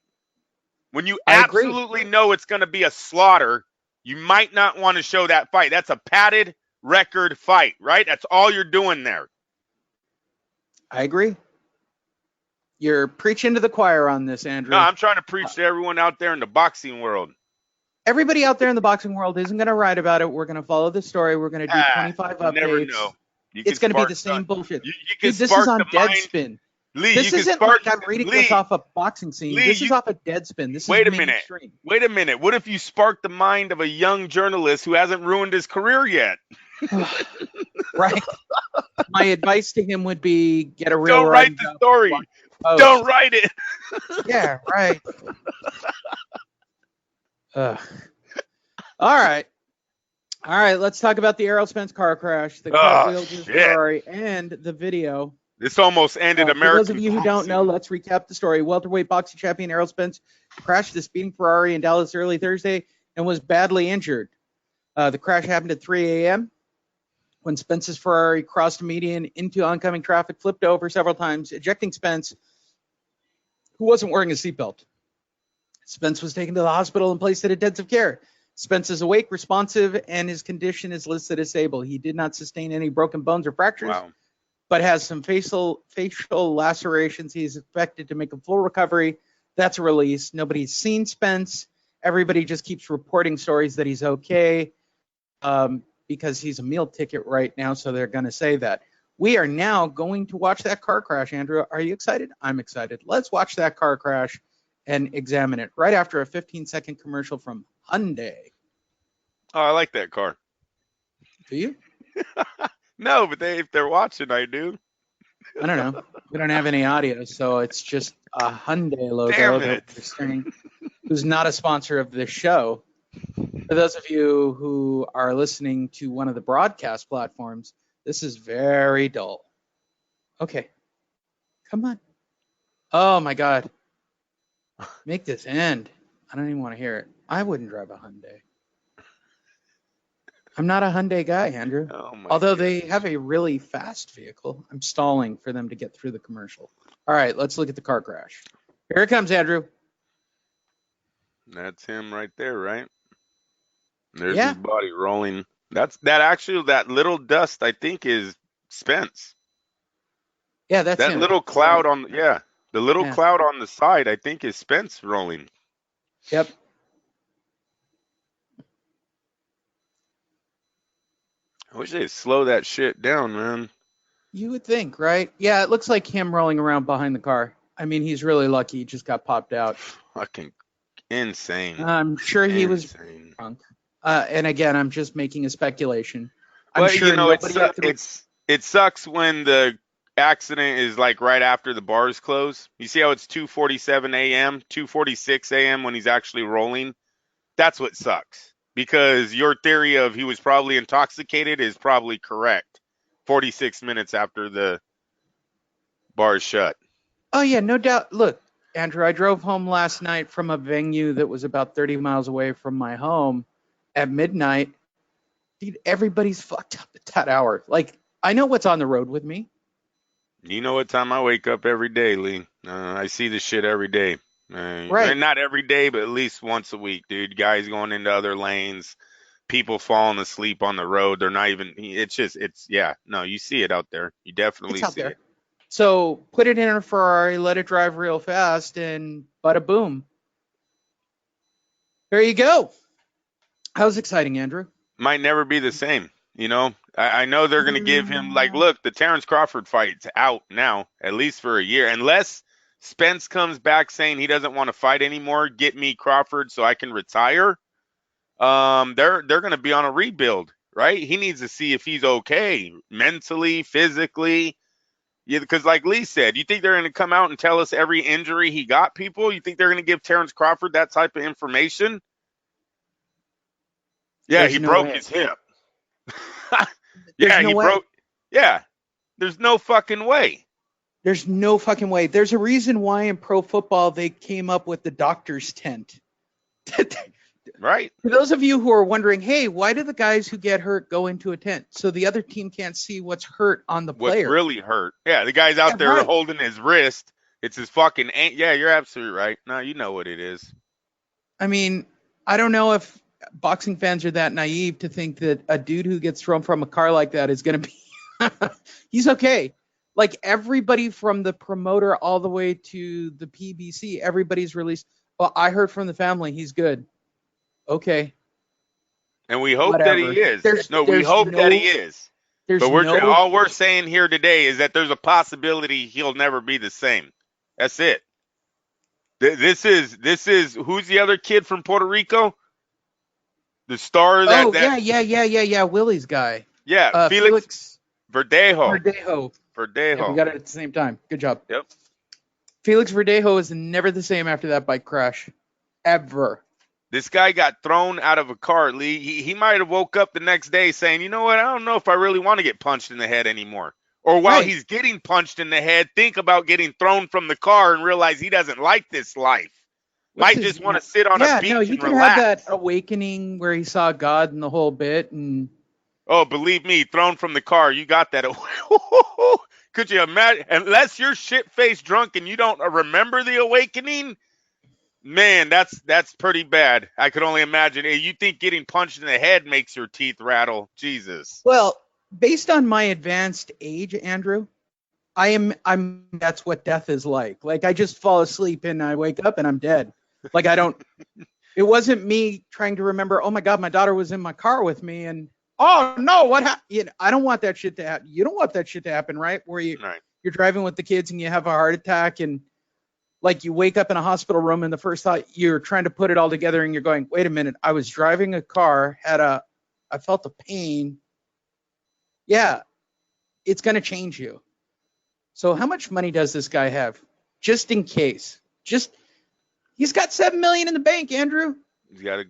When you absolutely know it's going to be a slaughter, you might not want to show that fight. That's a padded record fight, right? That's all you're doing there. I agree. You're preaching to the choir on this, Andrew. No, I'm trying to preach to everyone out there in the boxing world. Everybody out there in the boxing world isn't going to write about it. We're going to follow the story. We're going to do 25 updates. Never know. It's going to be the same bullshit. Dude, this is on Deadspin. Lee, this isn't like I'm reading this off a boxing scene. Lee, this is off a Deadspin. This is Wait a minute. What if you spark the mind of a young journalist who hasn't ruined his career yet? Right. My advice to him would be get a real. Don't write the story. Don't write it. Yeah, right. All right. All right, let's talk about the Errol Spence car crash, the cartwheel to Ferrari, and the video. This almost ended American. For those of you who boxing. don't know, let's recap the story. Welterweight boxing champion Errol Spence crashed the speeding Ferrari in Dallas early Thursday and was badly injured. The crash happened at 3 a.m. when Spence's Ferrari crossed a median into oncoming traffic, flipped over several times, ejecting Spence, who wasn't wearing a seatbelt. Spence was taken to the hospital and placed in intensive care. Spence is awake, responsive, and his condition is listed as stable. He did not sustain any broken bones or fractures, but has some facial lacerations. He is expected to make a full recovery. That's a release. Nobody's seen Spence. Everybody just keeps reporting stories that he's okay because he's a meal ticket right now, so they're going to say that. We are now going to watch that car crash, Andrew. Are you excited? I'm excited. Let's watch that car crash and examine it right after a 15-second commercial from Hyundai. Oh, I like that car. Do you? No, but if they're watching, I do. I don't know. We don't have any audio, so it's just a Hyundai logo. Damn it. That we're staring, who's not a sponsor of this show. For those of you who are listening to one of the broadcast platforms, this is very dull. Okay. Come on. Oh, my God. Make this end. I don't even want to hear it. I wouldn't drive a Hyundai. I'm not a Hyundai guy, Andrew. Although they have a really fast vehicle. I'm stalling for them to get through the commercial. All right, let's look at the car crash. Here it comes, Andrew. That's him right there, right? There's his body rolling. That little dust, I think, is Spence. Yeah, that's that him. little cloud on. Yeah, the little cloud on the side, I think, is Spence rolling. Yep. I wish they'd slow that shit down, man. You would think, right? Yeah, it looks like him rolling around behind the car. I mean, he's really lucky he just got popped out. Fucking insane. I'm sure he was drunk. And again, I'm just making a speculation. I'm sure it sucks when the accident is like right after the bars close. You see how it's 2:47 a.m., 2:46 a.m. when he's actually rolling? That's what sucks. Because your theory of he was probably intoxicated is probably correct. 46 minutes after the bars shut. Oh, yeah, no doubt. Look, Andrew, I drove home last night from a venue that was about 30 miles away from my home at midnight. Dude, everybody's fucked up at that hour. Like, I know what's on the road with me. You know what time I wake up every day, Lee. I see this shit every day. Right. Not every day, but at least once a week, dude. Guys going into other lanes, people falling asleep on the road. They're not even, you see it out there. You definitely see it. So put it in a Ferrari, let it drive real fast, and bada boom. There you go. That was exciting, Andrew. Might never be the same. You know, I know they're going to give him, look, the Terence Crawford fight's out now, at least for a year, unless Spence comes back saying he doesn't want to fight anymore. Get me Crawford so I can retire. They're going to be on a rebuild, right? He needs to see if he's okay mentally, physically. Yeah, because like Lee said, you think they're going to come out and tell us every injury he got, people? You think they're going to give Terence Crawford that type of information? Yeah, he broke his hip. Yeah, there's no fucking way. There's no fucking way. There's a reason why in pro football they came up with the doctor's tent. Right. For those of you who are wondering, hey, why do the guys who get hurt go into a tent? So the other team can't see what's hurt on the player. What's really hurt. Yeah, the guy's out there holding his wrist. It's his fucking... Yeah, you're absolutely right. No, you know what it is. I mean, I don't know if boxing fans are that naive to think that a dude who gets thrown from a car like that is going to be... He's okay. Like everybody from the promoter all the way to the PBC, everybody's released. Well, I heard from the family he's good. Okay. And we hope that he is. We hope that he is. But all we're saying here today is that there's a possibility he'll never be the same. That's it. This is who's the other kid from Puerto Rico? The star that yeah, Willie's guy. Yeah, Felix Verdejo. Yeah, we got it at the same time. Good job. Yep. Felix Verdejo is never the same after that bike crash. Ever. This guy got thrown out of a car, Lee. He might have woke up the next day saying, you know what, I don't know if I really want to get punched in the head anymore. Or while he's getting punched in the head, think about getting thrown from the car and realize he doesn't like this life. Might just want to sit on a beach he and could relax. have that awakening where he saw God and the whole bit. And oh, believe me, thrown from the car, you got that. Could you imagine? Unless you're shit-faced drunk and you don't remember the awakening, man, that's pretty bad. I could only imagine. You think getting punched in the head makes your teeth rattle? Jesus. Well, based on my advanced age, Andrew, I'm that's what death is like. Like, I just fall asleep and I wake up and I'm dead. Like, it wasn't me trying to remember, oh my God, my daughter was in my car with me and oh no, what happened? I don't want that shit to happen. You don't want that shit to happen, right? Where you're driving with the kids and you have a heart attack and like you wake up in a hospital room and the first thought you're trying to put it all together and you're going, wait a minute, I was driving a car, I felt a pain. Yeah, it's going to change you. So how much money does this guy have? Just in case. He's got $7 million in the bank, Andrew. He's got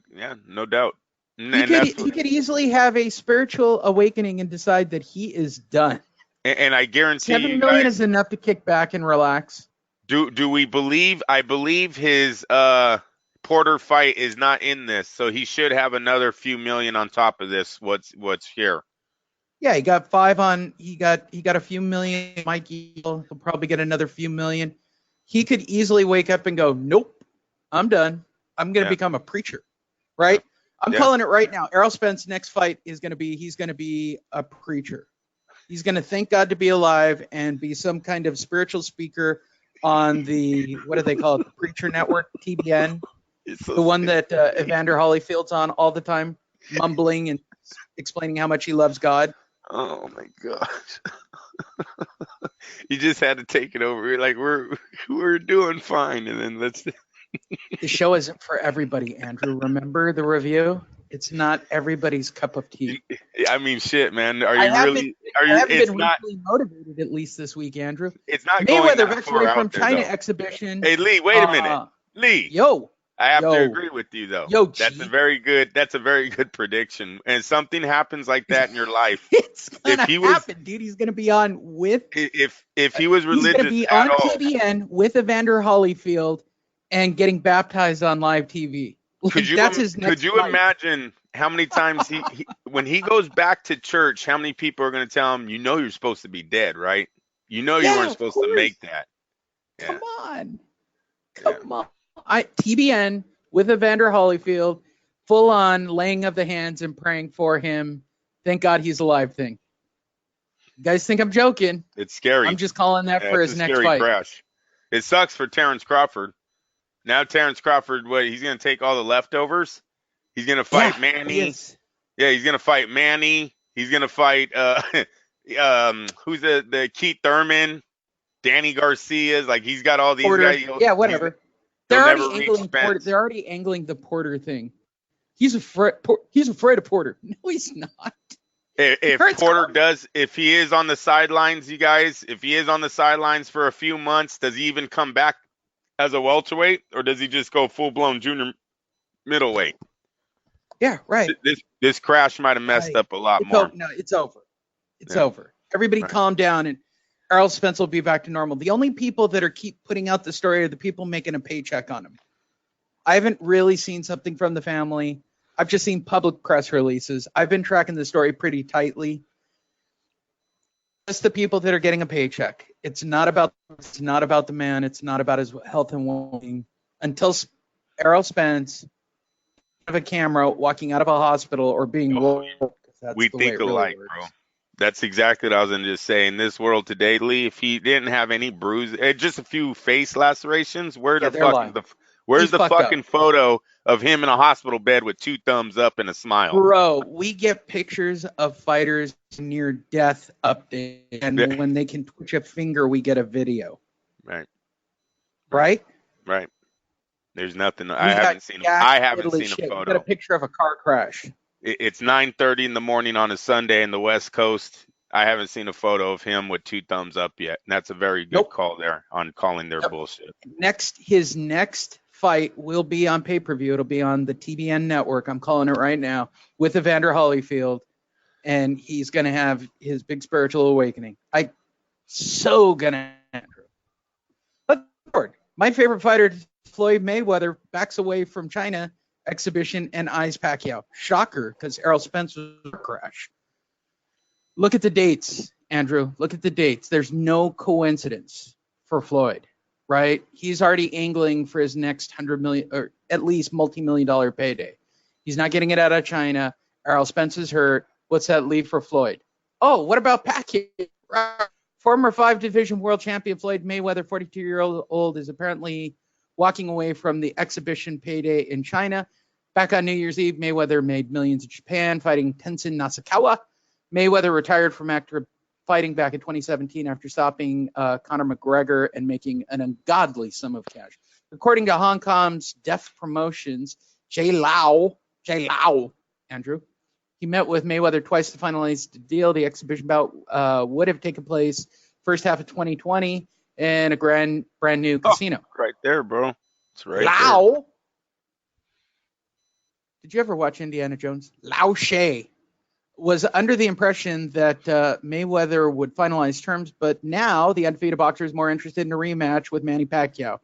no doubt. He could easily have a spiritual awakening and decide that he is done. And I guarantee $7 million is enough to kick back and relax. Do we believe? I believe his Porter fight is not in this, so he should have another few million on top of this. What's here? Yeah, he got 5 on. He got a few million. Mikey, he'll probably get another few million. He could easily wake up and go, nope, I'm done. I'm going to become a preacher, right? I'm calling it right now. Errol Spence's next fight is going to be, he's going to be a preacher. He's going to thank God to be alive and be some kind of spiritual speaker on the, what do they call it? The Preacher Network, TBN. The one that Evander Holyfield's on all the time, mumbling and explaining how much he loves God. Oh my gosh. You just had to take it over. Like, we're doing fine. And then let's. The show isn't for everybody, Andrew. Remember the review? It's not everybody's cup of tea. I mean, shit, man. I haven't been really motivated at least this week, Andrew. It's not Mayweather going victory from there, China though. exhibition. Hey, Lee, wait a minute. Lee. Yo. I have to agree with you, though. That's a very good prediction. And something happens like that in your life. It's gonna happen, dude. He's gonna be on with. If he was religious, he's gonna be on TBN with Evander Holyfield and getting baptized on live TV. Could you imagine how many times he when he goes back to church, how many people are going to tell him, you know, you're supposed to be dead, right? You know, you weren't supposed to make that. Yeah. Come on. TBN with Evander Holyfield, full on laying of the hands and praying for him. Thank God he's alive thing. You guys think I'm joking? It's scary. I'm just calling that for his next fight. Crash. It sucks for Terence Crawford. Now Terence Crawford, he's going to take all the leftovers. He's going to fight Manny. Yeah, he's going to fight Manny. He's going to fight who's the Keith Thurman, Danny Garcia's. Like, he's got all these guys. Yeah, whatever. They're already angling the Porter thing. He's afraid of Porter. No, he's not. If he is on the sidelines, you guys, if he is on the sidelines for a few months, does he even come back as a welterweight, or does he just go full-blown junior middleweight? Yeah, right. This crash might have messed up a lot more. No, it's over. It's over. Everybody calm down, and Errol Spence will be back to normal. The only people that keep putting out the story are the people making a paycheck on him. I haven't really seen something from the family. I've just seen public press releases. I've been tracking the story pretty tightly. Just the people that are getting a paycheck. It's not about the man. It's not about his health and well-being. Until Errol Spence of a camera walking out of a hospital or being we think alike, bro. That's exactly what I was going to just say. In this world today, Lee, if he didn't have any bruises, just a few face lacerations, where's the fucking photo of him in a hospital bed with 2 thumbs up and a smile? Bro, we get pictures of fighters near death update, and when they can twitch a finger, we get a video. Right? There's nothing. I haven't seen a photo. We got a picture of a car crash. It's 9:30 in the morning on a Sunday in the West Coast. I haven't seen a photo of him with 2 thumbs up yet. And that's a very good call there on calling their bullshit. His next fight will be on pay-per-view. It'll be on the TBN network. I'm calling it right now with Evander Holyfield, and he's going to have his big spiritual awakening. So gonna. Let's forward. My favorite fighter, Floyd Mayweather, backs away from China exhibition and eyes Pacquiao. Shocker, because Errol Spence was a crash. Look at the dates, Andrew. Look at the dates. There's no coincidence for Floyd, right? He's already angling for his next $100 million or at least multi-million-dollar payday. He's not getting it out of China. Errol Spence is hurt. What's that leave for Floyd? Oh, what about Pacquiao? Former 5-division world champion Floyd Mayweather, 42-year-old, is apparently walking away from the exhibition payday in China. Back on New Year's Eve, Mayweather made millions in Japan fighting Tenzin Nasukawa. Mayweather retired from active fighting back in 2017 after stopping Conor McGregor and making an ungodly sum of cash. According to Hong Kong's Def Promotions, Jay Lau, Andrew, he met with Mayweather twice to finalize the deal. The exhibition bout would have taken place first half of 2020 in a brand new casino. Right there, bro. It's right Lau. there. Did you ever watch Indiana Jones? Lau Shay was under the impression that Mayweather would finalize terms, but now the undefeated boxer is more interested in a rematch with Manny Pacquiao.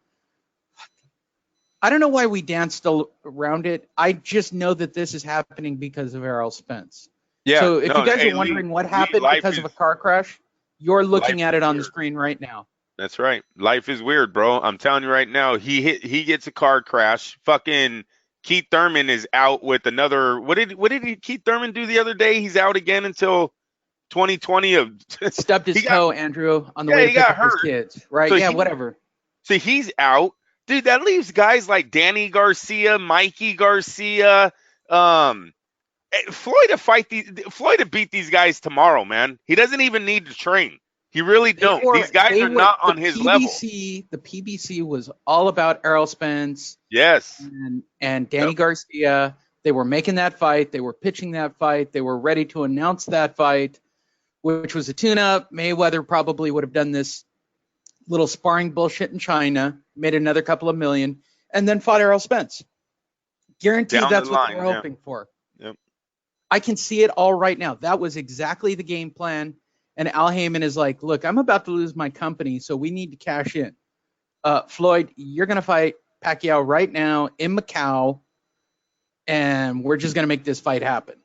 I don't know why we danced around it. I just know that this is happening because of Errol Spence. Yeah. So if you guys are wondering what happened because of a car crash, you're looking at it on the screen right now. That's right. Life is weird, bro. I'm telling you right now. He gets a car crash. Fucking Keith Thurman is out with another. What did Keith Thurman do the other day? He's out again until 2020. Stubbed his toe, Andrew, on the way to pick up his kids. Right? So whatever. So he's out. Dude, that leaves guys like Danny Garcia, Mikey Garcia, Floyd to beat these guys tomorrow, man. He doesn't even need to train. He really don't. These guys are not on his level. The PBC was all about Errol Spence. Yes. And Danny Garcia. They were making that fight. They were pitching that fight. They were ready to announce that fight, which was a tune-up. Mayweather probably would have done this little sparring bullshit in China, made another couple of million, and then fought Errol Spence. Guaranteed that's what they were hoping for. Yep. I can see it all right now. That was exactly the game plan. And Al Heyman is like, look, I'm about to lose my company, so we need to cash in. Floyd, you're going to fight Pacquiao right now in Macau, and we're just going to make this fight happen.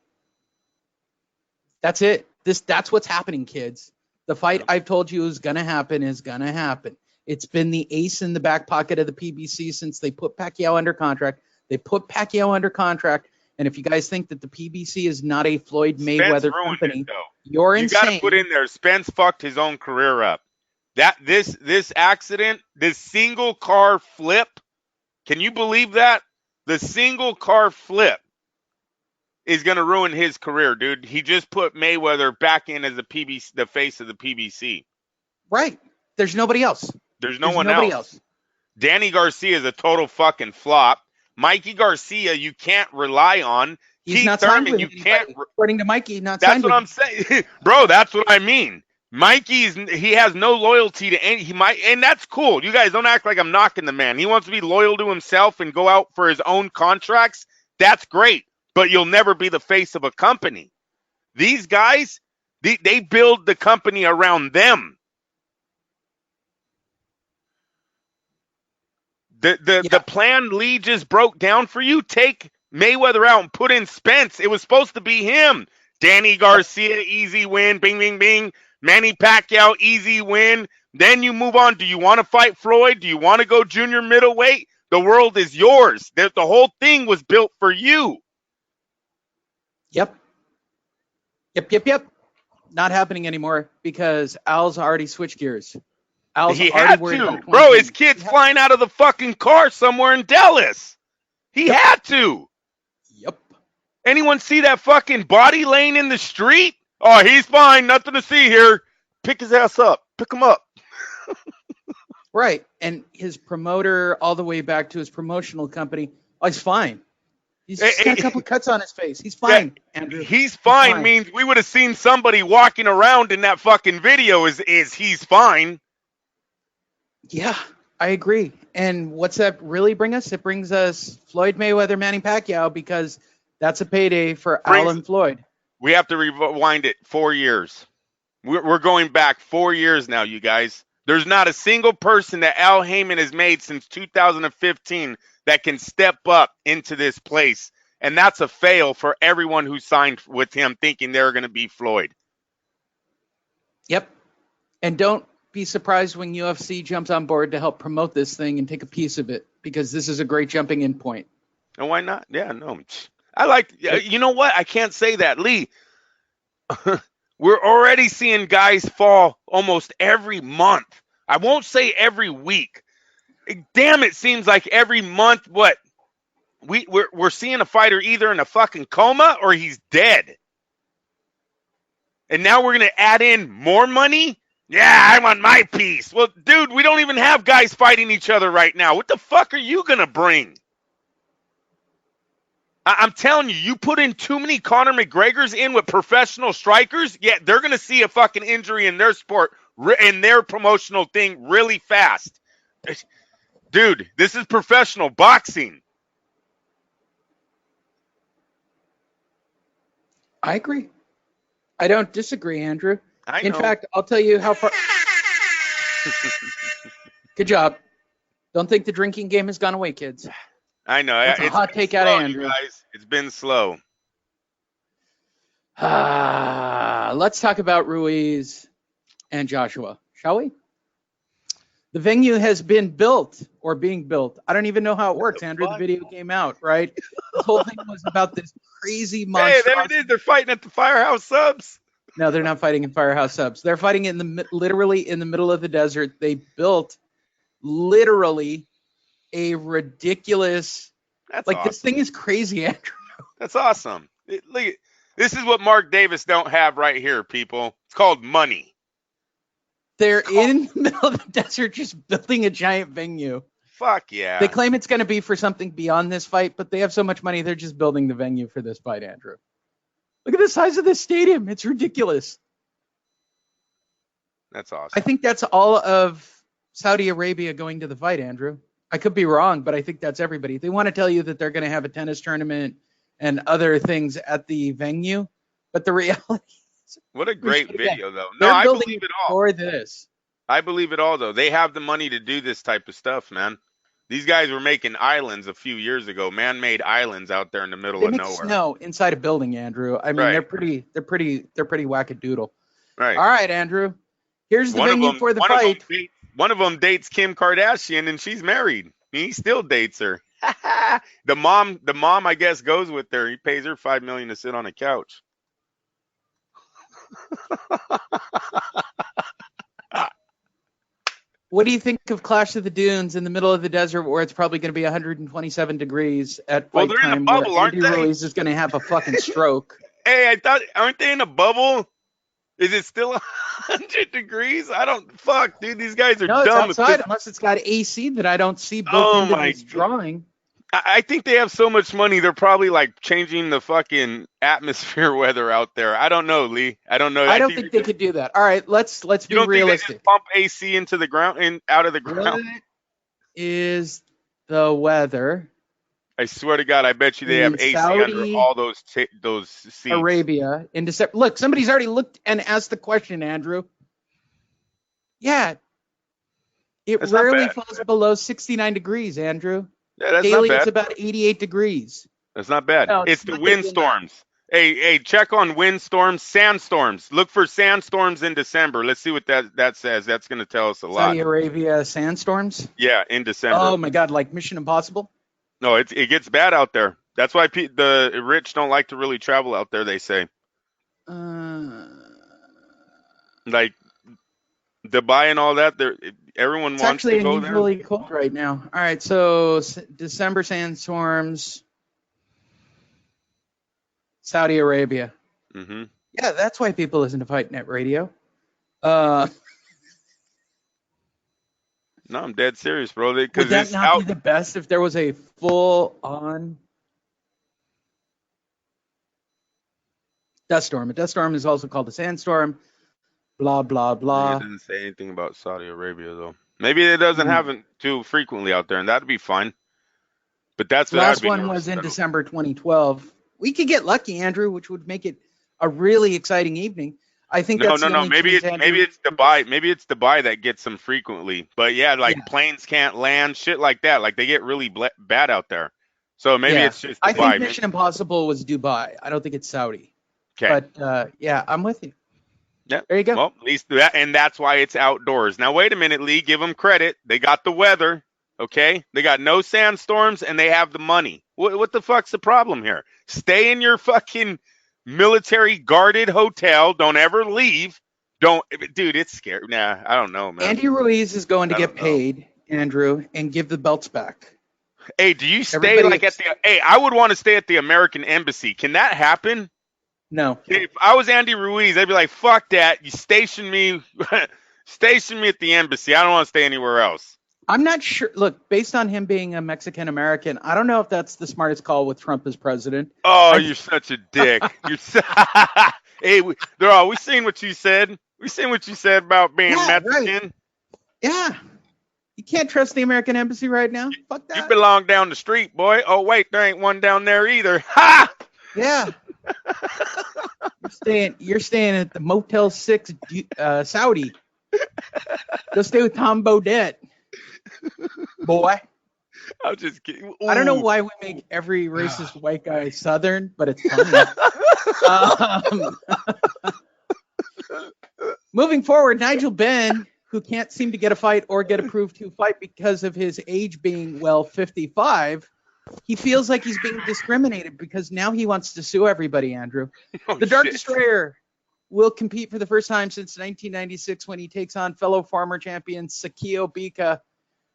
That's it. That's what's happening, kids. The fight I've told you is going to happen is going to happen. It's been the ace in the back pocket of the PBC since they put Pacquiao under contract. They put Pacquiao under contract. And if you guys think that the PBC is not a Floyd Mayweather company, you're insane. You got to put in there, Spence fucked his own career up. This accident, this single car flip, can you believe that? The single car flip is going to ruin his career, dude. He just put Mayweather back in as the face of the PBC. Right. There's nobody else. There's nobody else. Danny Garcia is a total fucking flop. Mikey Garcia, you can't rely on. He's not signed with anybody. According to Mikey, not signed with. That's what I'm saying. Bro, that's what I mean. He has no loyalty to any. And that's cool. You guys don't act like I'm knocking the man. He wants to be loyal to himself and go out for his own contracts. That's great. But you'll never be the face of a company. These guys, they build the company around them. The plan Lee just broke down for you. Take Mayweather out and put in Spence. It was supposed to be him. Danny Garcia, easy win. Bing, bing, bing. Manny Pacquiao, easy win. Then you move on. Do you want to fight Floyd? Do you want to go junior middleweight? The world is yours. The whole thing was built for you. Yep. Not happening anymore because Al's already switched gears. He had to. Bro, his kid's flying out of the fucking car somewhere in Dallas. He had to. Yep. Anyone see that fucking body laying in the street? Oh, he's fine. Nothing to see here. Pick his ass up. Pick him up. Right. And his promoter, all the way back to his promotional company, he's fine. He's got a couple cuts on his face. He's fine, Andrew. He's fine means we would have seen somebody walking around in that fucking video is he's fine. Yeah. I agree. And what's that really bring us? It brings us Floyd Mayweather, Manny Pacquiao, because that's a payday for Alan Floyd. We have to rewind it 4 years. We're going back 4 years now, you guys. There's not a single person that Al Heyman has made since 2015 that can step up into this place. And that's a fail for everyone who signed with him thinking they're going to be Floyd. Yep. And don't be surprised when UFC jumps on board to help promote this thing and take a piece of it, because this is a great jumping in point. And why not? Yeah, no. I like, you know what? I can't say that, Lee. We're already seeing guys fall almost every month. I won't say every week. Damn, it seems like every month, what? We're seeing a fighter either in a fucking coma or he's dead. And now we're going to add in more money? Yeah, I want my piece. Well, dude, we don't even have guys fighting each other right now. What the fuck are you going to bring? I'm telling you, you put in too many Conor McGregors in with professional strikers, yeah, they're going to see a fucking injury in their sport, in their promotional thing really fast. Dude, this is professional boxing. I agree. I don't disagree, Andrew. I know. In fact, I'll tell you how far. Good job. Don't think the drinking game has gone away, kids. I know. It's a hot take out of Andrew. Guys. It's been slow. Let's talk about Ruiz and Joshua, shall we? The venue has been built or being built. I don't even know how it works, Andrew. The video came out, right? The whole thing was about this crazy monster. Hey, there it is. They're fighting at the Firehouse Subs. No, they're not fighting in Firehouse Subs. They're fighting literally in the middle of the desert. They built literally a ridiculous. That's like awesome. This thing is crazy, Andrew. That's awesome. Look, this is what Mark Davis don't have right here, people. It's called money. They're in the middle of the desert just building a giant venue. Fuck yeah. They claim it's going to be for something beyond this fight, but they have so much money, they're just building the venue for this fight, Andrew. Look at the size of this stadium. It's ridiculous. That's awesome. I think that's all of Saudi Arabia going to the fight, Andrew. I could be wrong, but I think that's everybody. They want to tell you that they're going to have a tennis tournament and other things at the venue, but the reality is... What a great video, though. No, I believe it all. For this. I believe it all, though. They have the money to do this type of stuff, man. These guys were making islands a few years ago, man-made islands out there in the middle of nowhere. Snow inside a building, Andrew. I mean, they're pretty wackadoodle. Right. All right, Andrew. Here's the venue for the fight. One of them dates Kim Kardashian, and she's married. He still dates her. The mom, I guess, goes with her. He pays her $5 million to sit on a couch. What do you think of Clash of the Dunes in the middle of the desert where it's probably going to be 127 degrees at fight they're time? in a bubble, aren't Andy they? Ruiz is going to have a fucking stroke. Hey, I thought, aren't they in a bubble? Is it still 100 degrees? Fuck, dude, these guys are no, dumb. It's outside, unless it's got AC that I don't see built into this drawing. I think they have so much money, they're probably like changing the fucking atmosphere weather out there. I don't know, Lee. I don't know. I don't think they could do that. All right, let's be realistic. Think they just pump AC into the ground and out of the ground? What is the weather? I swear to God, I bet you they have AC under all those seats. Arabia in December. Look, somebody's already looked and asked the question, Andrew. Yeah, it rarely falls below 69 degrees, Andrew. Yeah, that's daily not bad. It's about 88 degrees. That's not bad. No, it's the windstorms. Hey, check on windstorms, sandstorms. Look for sandstorms in December. Let's see what that says. That's going to tell us a lot. Saudi Arabia sandstorms? Yeah, in December. Oh, my God, like Mission Impossible? No, it gets bad out there. That's why the rich don't like to really travel out there, they say. Like Dubai and all that, everyone wants to go there. It's actually really cold right now. All right, so December sandstorms, Saudi Arabia. Mm-hmm. Yeah, that's why people listen to Fight Net Radio. No, I'm dead serious, bro. Would that not be the best if there was a full-on dust storm? A dust storm is also called a sandstorm. Blah, blah, blah. It didn't say anything about Saudi Arabia, though. Maybe it doesn't happen too frequently out there, and that'd be fine. But that's what last one was in December 2012. We could get lucky, Andrew, which would make it a really exciting evening. I think no. Maybe it's Dubai. Maybe it's Dubai that gets them frequently. But yeah, planes can't land, shit like that. Like they get really bad out there. So maybe it's just Dubai. I think Mission Impossible was Dubai. I don't think it's Saudi. Okay. But yeah, I'm with you. Yeah. There you go. Well, at least that, and that's why it's outdoors. Now wait a minute, Lee. Give them credit. They got the weather. Okay. They got no sandstorms, and they have the money. What the fuck's the problem here? Stay in your fucking military guarded hotel. Don't ever leave. Dude, it's scary. Nah, I don't know, man. Andy Ruiz is going to get paid, Andrew, and give the belts back. Hey, do you stay I would want to stay at the American Embassy. Can that happen? No. If I was Andy Ruiz, I'd be like, fuck that. You station me at the embassy. I don't want to stay anywhere else. I'm not sure. Look, based on him being a Mexican American, I don't know if that's the smartest call with Trump as president. Oh, you're such a dick. Hey, we seen what you said. We seen what you said about being Mexican. Right. Yeah. You can't trust the American embassy right now. Fuck that. You belong down the street, boy. Oh, wait, there ain't one down there either. Ha! Yeah. You're staying at the Motel 6 Saudi. Go stay with Tom Bodette. Boy. I'm just kidding. Ooh. I don't know why we make every racist white guy Southern, but it's funny. Moving forward, Nigel Benn, who can't seem to get a fight or get approved to fight because of his age being, 55, he feels like he's being discriminated because now he wants to sue everybody, Andrew. The Dark Destroyer will compete for the first time since 1996 when he takes on fellow former champion Sakio Bika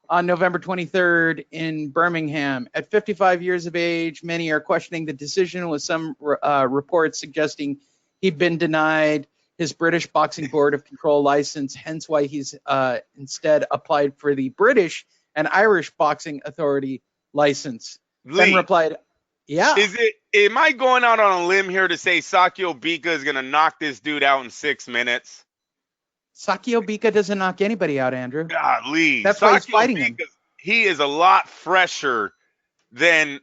on November 23rd in Birmingham. At 55 years of age, many are questioning the decision, with some reports suggesting he'd been denied his British Boxing Board of Control license, hence why he's instead applied for the British and Irish Boxing Authority license. Then replied, yeah. Am I going out on a limb here to say Sakio Bika is going to knock this dude out in 6 minutes? Sakio Bika doesn't knock anybody out, Andrew. Golly. That's why he's fighting him. He is a lot fresher than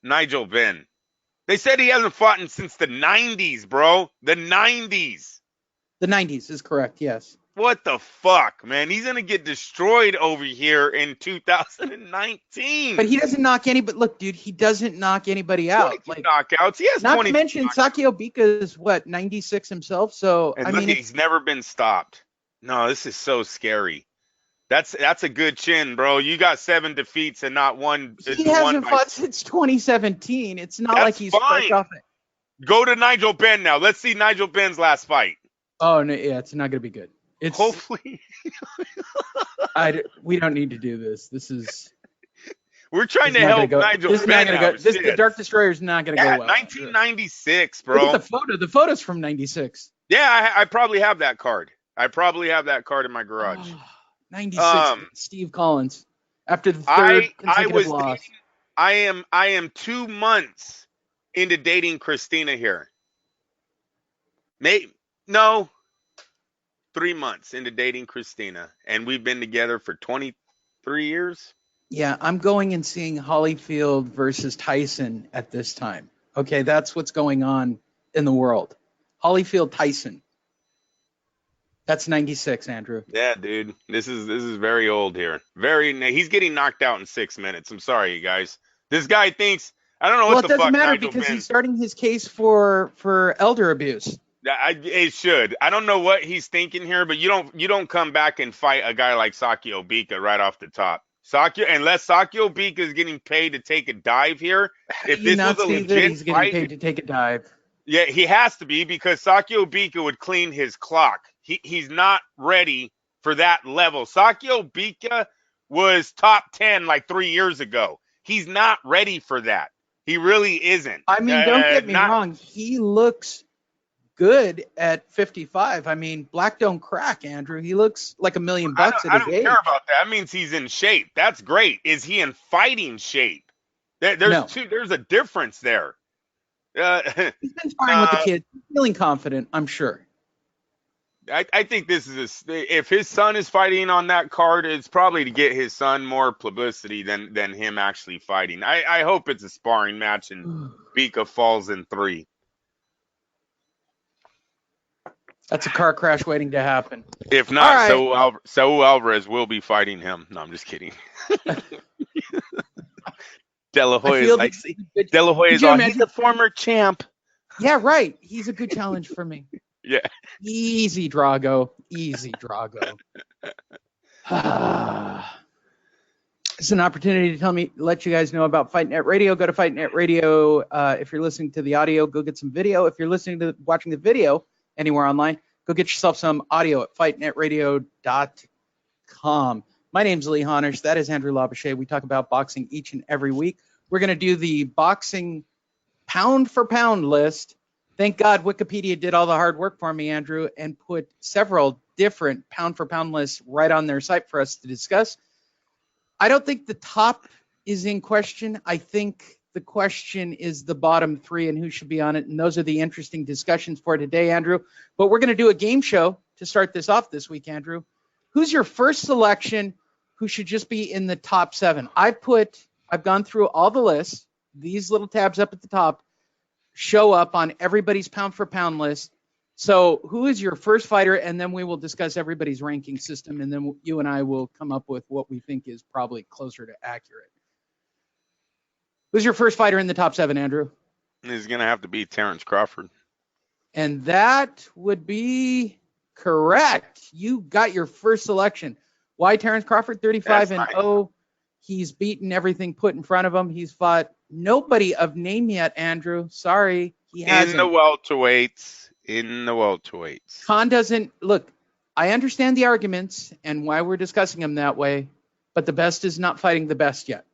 Nigel Benn. They said he hasn't fought since the 90s, bro. The 90s. The 90s is correct, yes. What the fuck, man? He's going to get destroyed over here in 2019. But he doesn't knock anybody. Look, dude, he doesn't knock anybody out. Knockouts. He has not 20 to mention, Sakio Bika is, 96 himself? So, he's never been stopped. No, this is so scary. That's a good chin, bro. You got 7 defeats and not one. He hasn't fought since 2017. It's not like he's fresh off it. Go to Nigel Benn now. Let's see Nigel Benn's last fight. Oh, no, yeah, it's not going to be good. Hopefully. We don't need to do this. We're trying to help Nigel Benn out. The Dark Destroyer is not going to go well. 1996, bro. Look at the photo. The photo's from 96. Yeah, I probably have that card. I probably have that card in my garage. 96. Steve Collins. After the third consecutive loss. I am 2 months into dating Christina here. 3 months into dating Christina, and we've been together for 23 years. Yeah, I'm going and seeing Holyfield versus Tyson at this time. Okay, that's what's going on in the world. Holyfield Tyson. That's 96, Andrew. Yeah, dude. This is very old here. He's getting knocked out in 6 minutes. I'm sorry, you guys. This guy thinks I don't know what the fuck. Well, it doesn't matter Nigel because Benn. he's starting his case for elder abuse. It should. I don't know what he's thinking here, but you don't come back and fight a guy like Sakio Bika right off the top. Unless Sakio Bika is getting paid to take a dive here. If this was a legit he's getting fight, paid to take a dive. Yeah, he has to be because Sakio Bika would clean his clock. He's not ready for that level. Sakio Bika was top 10 like 3 years ago. He's not ready for that. He really isn't. I mean, don't get me wrong. He looks good at 55. I mean, black don't crack, Andrew. He looks like $1 million at his age. I don't care about that. That means he's in shape. That's great. Is he in fighting shape? There's a difference there. He's been sparring with the kids. He's feeling confident, I'm sure. I think this is if his son is fighting on that card, it's probably to get his son more publicity than him actually fighting. I hope it's a sparring match and Bika falls in 3. That's a car crash waiting to happen. If not, right. Saul Alvarez will be fighting him. No, I'm just kidding. De La Hoya is on. He's a former champ. Yeah, right. He's a good challenge for me. Yeah. Easy, Drago. Easy, Drago. It's an opportunity to let you guys know about Fight Net Radio. Go to Fight Net Radio. If you're listening to the audio, go get some video. If you're watching the video anywhere online, go get yourself some audio at fightnetradio.com. My name's Lee Honish. That is Andrew Lomachenko. We talk about boxing each and every week. We're going to do the boxing pound for pound list. Thank God Wikipedia did all the hard work for me, Andrew, and put several different pound for pound lists right on their site for us to discuss. I don't think the top is in question. I think the question is the bottom 3 and who should be on it. And those are the interesting discussions for today, Andrew. But we're going to do a game show to start this off this week, Andrew. Who's your first selection who should just be in the top 7? I've gone through all the lists. These little tabs up at the top show up on everybody's pound for pound list. So who is your first fighter? And then we will discuss everybody's ranking system. And then you and I will come up with what we think is probably closer to accurate. Who's your first fighter in the top 7, Andrew? He's going to have to be Terence Crawford. And that would be correct. You got your first selection. Why Terence Crawford? 35-0. He's beaten everything put in front of him. He's fought nobody of name yet, Andrew. Sorry. He hasn't. In the welterweights. Khan doesn't look. I understand the arguments and why we're discussing them that way, but the best is not fighting the best yet.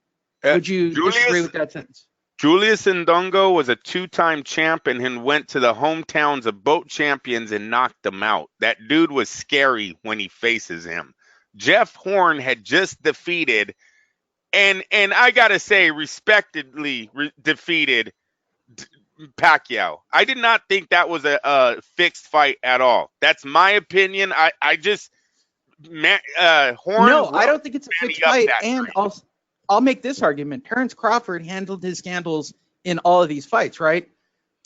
Would you disagree with that sentence? Julius Ndongo was a 2-time champ and went to the hometowns of both champions and knocked them out. That dude was scary when he faces him. Jeff Horn had just defeated, and I gotta say, respectedly defeated Pacquiao. I did not think that was a fixed fight at all. That's my opinion. Horn. No, I don't think it's a fixed fight. And I'll make this argument. Terence Crawford handled his scandals in all of these fights, right?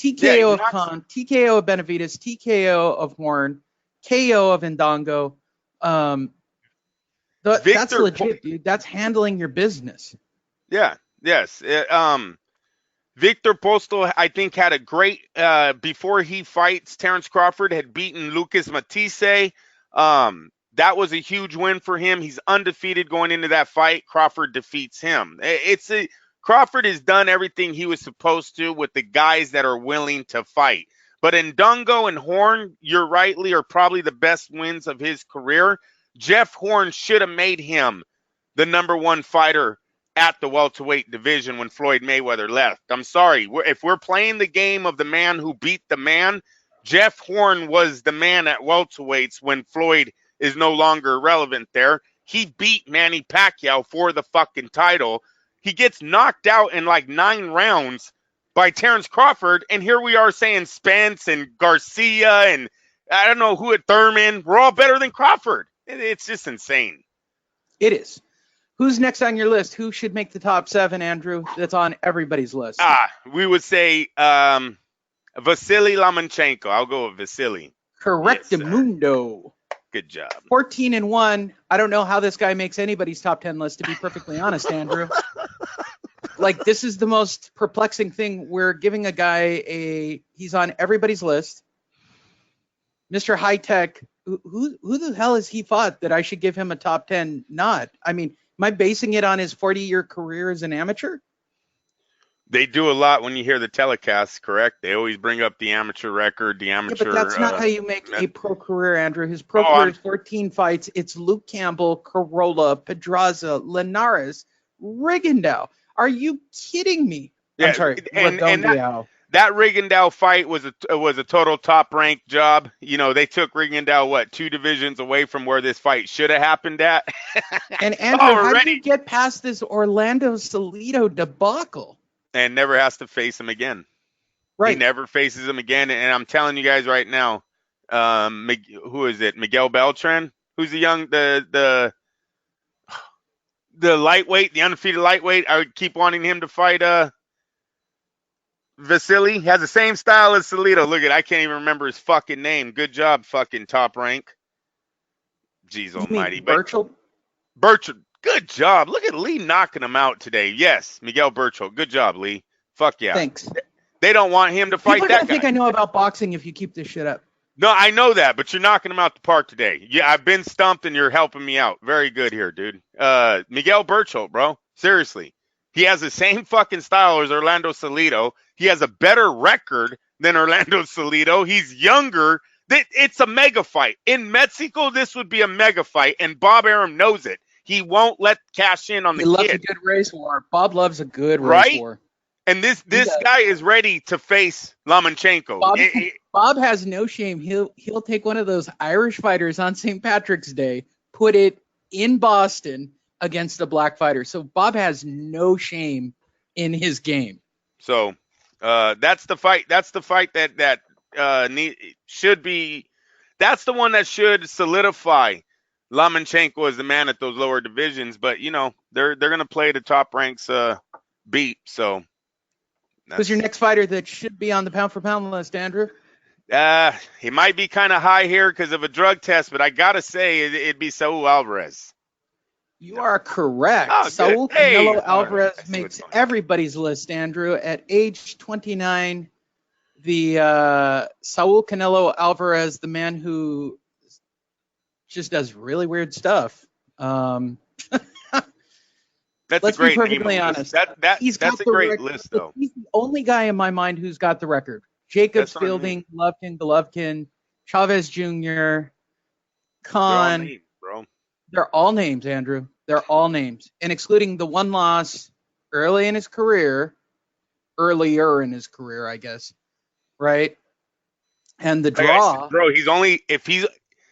TKO of Khan, TKO of Benavidez, TKO of Horn, KO of Ndongo. That's legit, dude. That's handling your business. Yeah. Yes. Victor Postol, I think, had a great before he fights Terence Crawford, had beaten Lucas Matisse. That was a huge win for him. He's undefeated going into that fight. Crawford defeats him. Crawford has done everything he was supposed to with the guys that are willing to fight. But Ndongo and Horn, you're rightly, are probably the best wins of his career. Jeff Horn should have made him the number 1 fighter at the welterweight division when Floyd Mayweather left. I'm sorry. If we're playing the game of the man who beat the man, Jeff Horn was the man at welterweights when Floyd is no longer relevant there. He beat Manny Pacquiao for the fucking title. He gets knocked out in like 9 rounds by Terence Crawford, and here we are saying Spence and Garcia and I don't know who at Thurman. We're all better than Crawford. It's just insane. It is. Who's next on your list? Who should make the top 7, Andrew? That's on everybody's list. We would say Vasyl Lomachenko. I'll go with Vasyl. Correctamundo. Good job. 14-1. I don't know how this guy makes anybody's top 10 list, to be perfectly honest, Andrew. Like, this is the most perplexing thing. We're giving a guy he's on everybody's list. Mr. High Tech. Who the hell has he fought that I should give him a top 10 nod? I mean, am I basing it on his 40-year career as an amateur? They do a lot when you hear the telecasts, correct? They always bring up the amateur record, the amateur... Yeah, but that's not how you make a pro career, Andrew. His pro career is 14 fights. It's Luke Campbell, Corolla, Pedraza, Linares, Rigondeaux. Are you kidding me? Yeah, I'm sorry. That Rigondeaux fight was a total top-ranked job. You know, they took Rigondeaux, 2 divisions away from where this fight should have happened at. And Andrew, how did you get past this Orlando Salido debacle? And never has to face him again. Right. He never faces him again. And I'm telling you guys right now, Who is it? Miguel Beltran, who's the lightweight, the undefeated lightweight. I would keep wanting him to fight Vasily. He has the same style as Salido. Look I can't even remember his fucking name. Good job, fucking Top Rank. Jeez almighty. Burchell? Burchell. Good job. Look at Lee knocking him out today. Yes, Miguel Burchell. Good job, Lee. Fuck yeah. Thanks. They don't want him to fight People that don't guy. think I know about boxing if you keep this shit up. No, I know that, but you're knocking him out the park today. Yeah, I've been stumped and you're helping me out. Very good here, dude. Miguel Burchell, bro. Seriously. He has the same fucking style as Orlando Salido. He has a better record than Orlando Salido. He's younger. It's a mega fight. In Mexico, this would be a mega fight, and Bob Arum knows it. He won't let cash in on the kid. He loves a good race war. Bob loves a good race war. And this guy is ready to face Lomachenko. Bob has no shame. He'll take one of those Irish fighters on St. Patrick's Day, put it in Boston against a black fighter. So Bob has no shame in his game. So that's the fight. That's the fight that should be. That's the one that should solidify Lomachenko as the man at those lower divisions. But they're gonna play the top ranks beat. So. Who's your next fighter that should be on the pound for pound list, Andrew? He might be kind of high here because of a drug test, but I gotta say it'd be Saul Alvarez. You are correct. Oh, Saul Canelo Alvarez right. makes everybody's list, Andrew. At age 29, the Saul Canelo Alvarez, the man who just does really weird stuff. That's Let's a great be perfectly name honest. That's a great list, though. He's the only guy in my mind who's got the record. Jacobs, Fielding, Golovkin, Chavez Jr., Khan. Names, bro. They're all names, Andrew. They're all names. And excluding the one loss earlier in his career, I guess. Right? And the draw. Bro,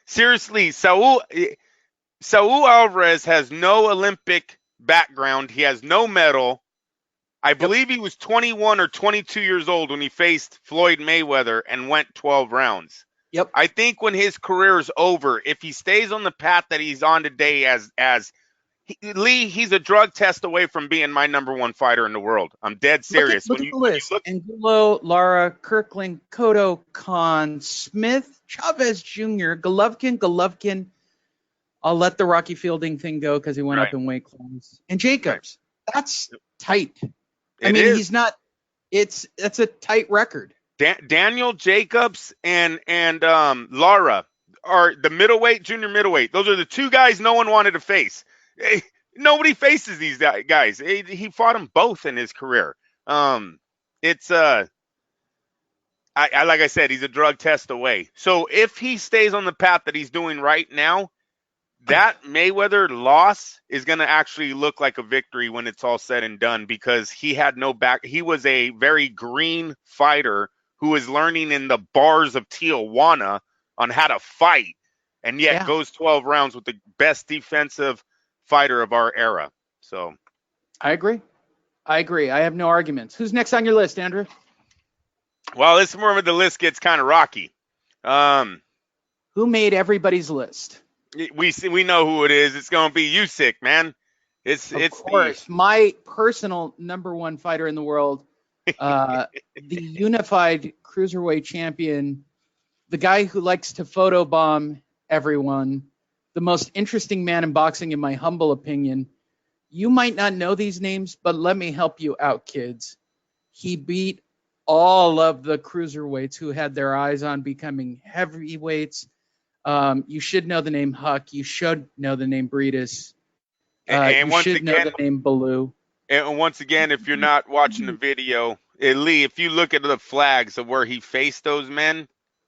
seriously, Saul Alvarez has no Olympic background. He has no medal. I believe he was 21 or 22 years old when he faced Floyd Mayweather and went 12 rounds. Yep. I think when his career is over, if he stays on the path that he's on today Lee, he's a drug test away from being my number one fighter in the world. I'm dead serious. Look at the list. Angulo, Lara, Kirkland, Cotto, Khan, Smith, Chavez Jr., Golovkin. I'll let the Rocky Fielding thing go because he went up in weight class. And Jacobs. That's tight. He's not. It's a tight record. Daniel Jacobs and Lara are the middleweight, junior middleweight. Those are the two guys no one wanted to face. Nobody faces these guys. He fought them both in his career. Like I said, he's a drug test away. So if he stays on the path that he's doing right now, that Mayweather loss is going to actually look like a victory when it's all said and done because he had no back. He was a very green fighter who is learning in the bars of Tijuana on how to fight and yet goes 12 rounds with the best defensive fighter of our era. So I agree. I have no arguments. Who's next on your list, Andrew? Well, this is where the list gets kind of rocky. Who made everybody's list? We know who it is. It's going to be Usyk, man. It's my personal number one fighter in the world, the unified cruiserweight champion, the guy who likes to photobomb everyone, the most interesting man in boxing, in my humble opinion. You might not know these names, but let me help you out, kids. He beat all of the cruiserweights who had their eyes on becoming heavyweights. You should know the name Huck. You should know the name Breedis. You should know the name Baloo. And once again, if you're not watching the video, Lee, if you look at the flags of where he faced those men,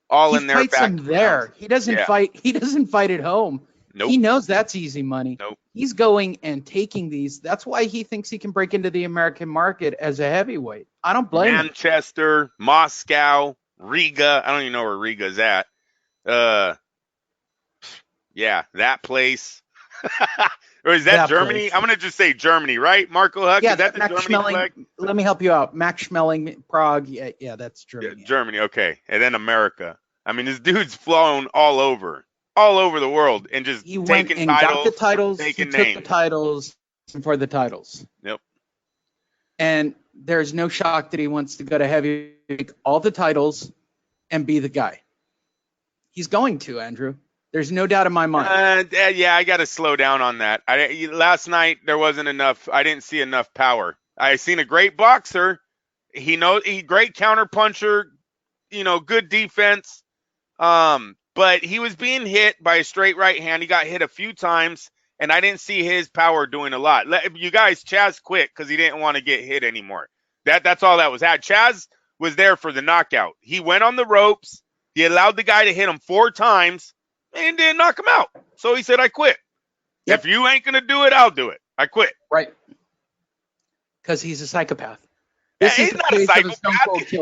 all in their back. He fights them there. He doesn't fight. He doesn't fight at home. Nope. He knows that's easy money. Nope. He's going and taking these. That's why he thinks he can break into the American market as a heavyweight. I don't blame him. Manchester, Moscow, Riga. I don't even know where Riga's at. Yeah, that place. Or is that Germany? Place. I'm going to just say Germany, right? Marco Huck? Yeah, is that the Max Germany flag? Let me help you out. Max Schmeling, Prague. Yeah, that's Germany. Yeah, Germany, okay. And then America. I mean, this dude's flown all over the world and just He went taking and titles, got the titles. He taking took names. the titles for the titles. Yep. And there's no shock that he wants to go to heavyweight, all the titles, and be the guy. He's going to, Andrew. There's no doubt in my mind. Yeah, I got to slow down on that. Last night there wasn't enough. I didn't see enough power. I seen a great boxer. He great counter puncher. Good defense. But he was being hit by a straight right hand. He got hit a few times, and I didn't see his power doing a lot. You guys, Chaz quit because he didn't want to get hit anymore. That's all that was had. Chaz was there for the knockout. He went on the ropes. He allowed the guy to hit him 4 times and didn't knock him out. So he said, I quit. Yep. If you ain't going to do it, I'll do it. I quit. Right. Because he's a psychopath. He's not a psychopath.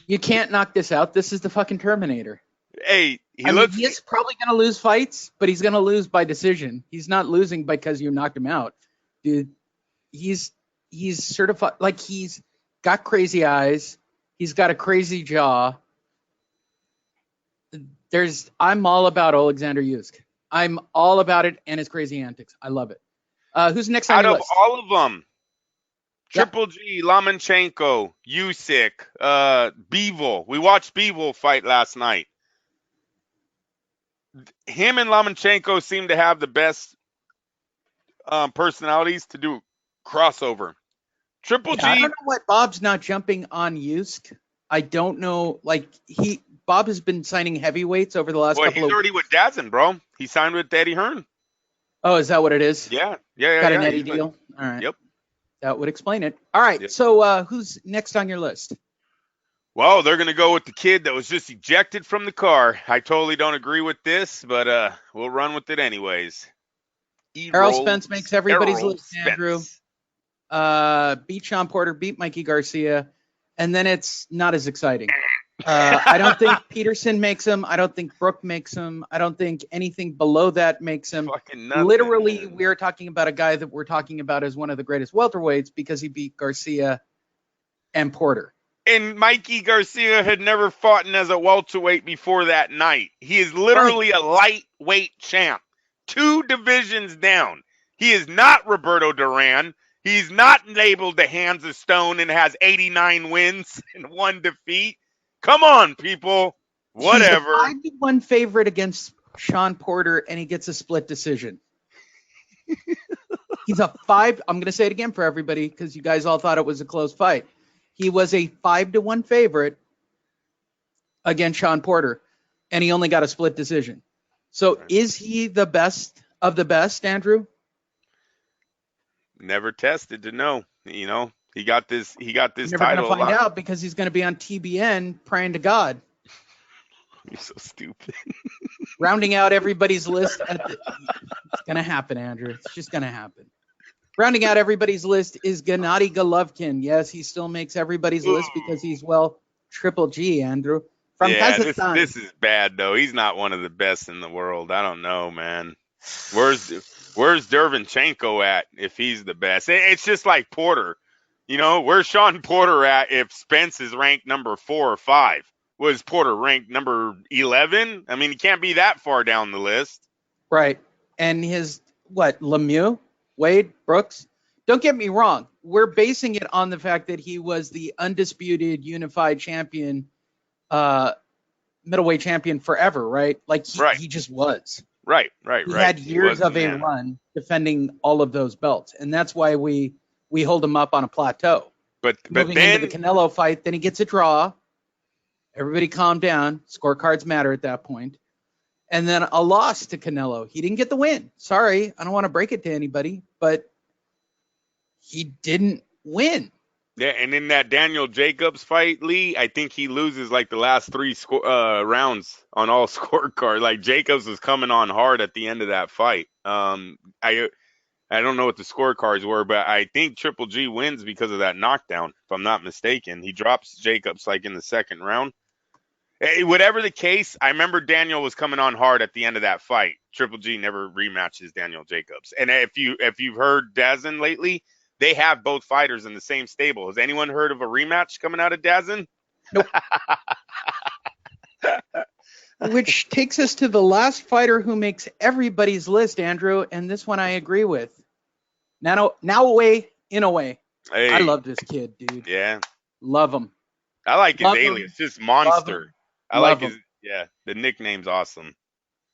You can't knock this out. This is the fucking Terminator. Hey, he is probably going to lose fights, but he's going to lose by decision. He's not losing because you knocked him out. Dude, he's certified. Like, he's got crazy eyes. He's got a crazy jaw. I'm all about Oleksandr Usyk. I'm all about it and his crazy antics. I love it. Who's next on your list? Out of all of them, Triple G, Lomachenko, Usyk, Bivol. We watched Bivol fight last night. Him and Lomachenko seem to have the best personalities to do crossover. Triple G. I don't know why Bob's not jumping on Usyk. I don't know. Like, Bob has been signing heavyweights over the last couple of weeks. He's already with Dazn, bro. He signed with Eddie Hearn. Oh, is that what it is? Yeah. Got an Eddie deal? All right. Yep. That would explain it. All right. Yep. So who's next on your list? Well, they're going to go with the kid that was just ejected from the car. I totally don't agree with this, but we'll run with it anyways. Errol Spence makes everybody's list, Andrew. Beat Sean Porter, beat Mikey Garcia, and then it's not as exciting. I don't think Peterson makes him. I don't think Brook makes him. I don't think anything below that makes him. Literally, we're talking about a guy that we're talking about as one of the greatest welterweights because he beat Garcia and Porter. And Mikey Garcia had never fought as a welterweight before that night. He is literally a lightweight champ. 2 divisions down. He is not Roberto Duran. He's not labeled the Hands of Stone and has 89 wins and 1 defeat. Come on, people. Whatever. He's a 5-1 favorite against Sean Porter, and he gets a split decision. He's a 5. I'm going to say it again for everybody because you guys all thought it was a close fight. He was a 5-1 favorite against Sean Porter, and he only got a split decision. So is he the best of the best, Andrew? Never tested to know. He got this Never title. Never going to find out because he's going to be on TBN praying to God. You're so stupid. Rounding out everybody's list. It's going to happen, Andrew. It's just going to happen. Rounding out everybody's list is Gennady Golovkin. Yes, he still makes everybody's list because he's, Triple G, Andrew. From Kazakhstan. This is bad, though. He's not one of the best in the world. I don't know, man. Where's Dervinchenko at if he's the best? It's just like Porter. Where's Sean Porter at if Spence is ranked number 4 or 5? Was Porter ranked number 11? I mean, he can't be that far down the list. Right. And his, Lemieux? Wade? Brooks? Don't get me wrong. We're basing it on the fact that he was the undisputed unified champion, middleweight champion forever, right? He just was. Right. He had years of a run defending all of those belts. And that's why we hold him up on a plateau. But moving then into the Canelo fight, then he gets a draw. Everybody calm down. Scorecards matter at that point. And then a loss to Canelo. He didn't get the win. Sorry, I don't want to break it to anybody, but he didn't win. Yeah, and in that Daniel Jacobs fight, Lee, I think he loses the last 3 rounds on all scorecards. Jacobs was coming on hard at the end of that fight. I don't know what the scorecards were, but I think Triple G wins because of that knockdown, if I'm not mistaken. He drops Jacobs in the 2nd round. Whatever the case, I remember Daniel was coming on hard at the end of that fight. Triple G never rematches Daniel Jacobs. And if you've heard Dazn lately, they have both fighters in the same stable. Has anyone heard of a rematch coming out of Dazn? Nope. Which takes us to the last fighter who makes everybody's list, Andrew, and this one I agree with. Naoya Inoue. Hey. I love this kid, dude. Yeah. Love him. I like his Love alias, him. just monster. I Love like his, the nickname's awesome.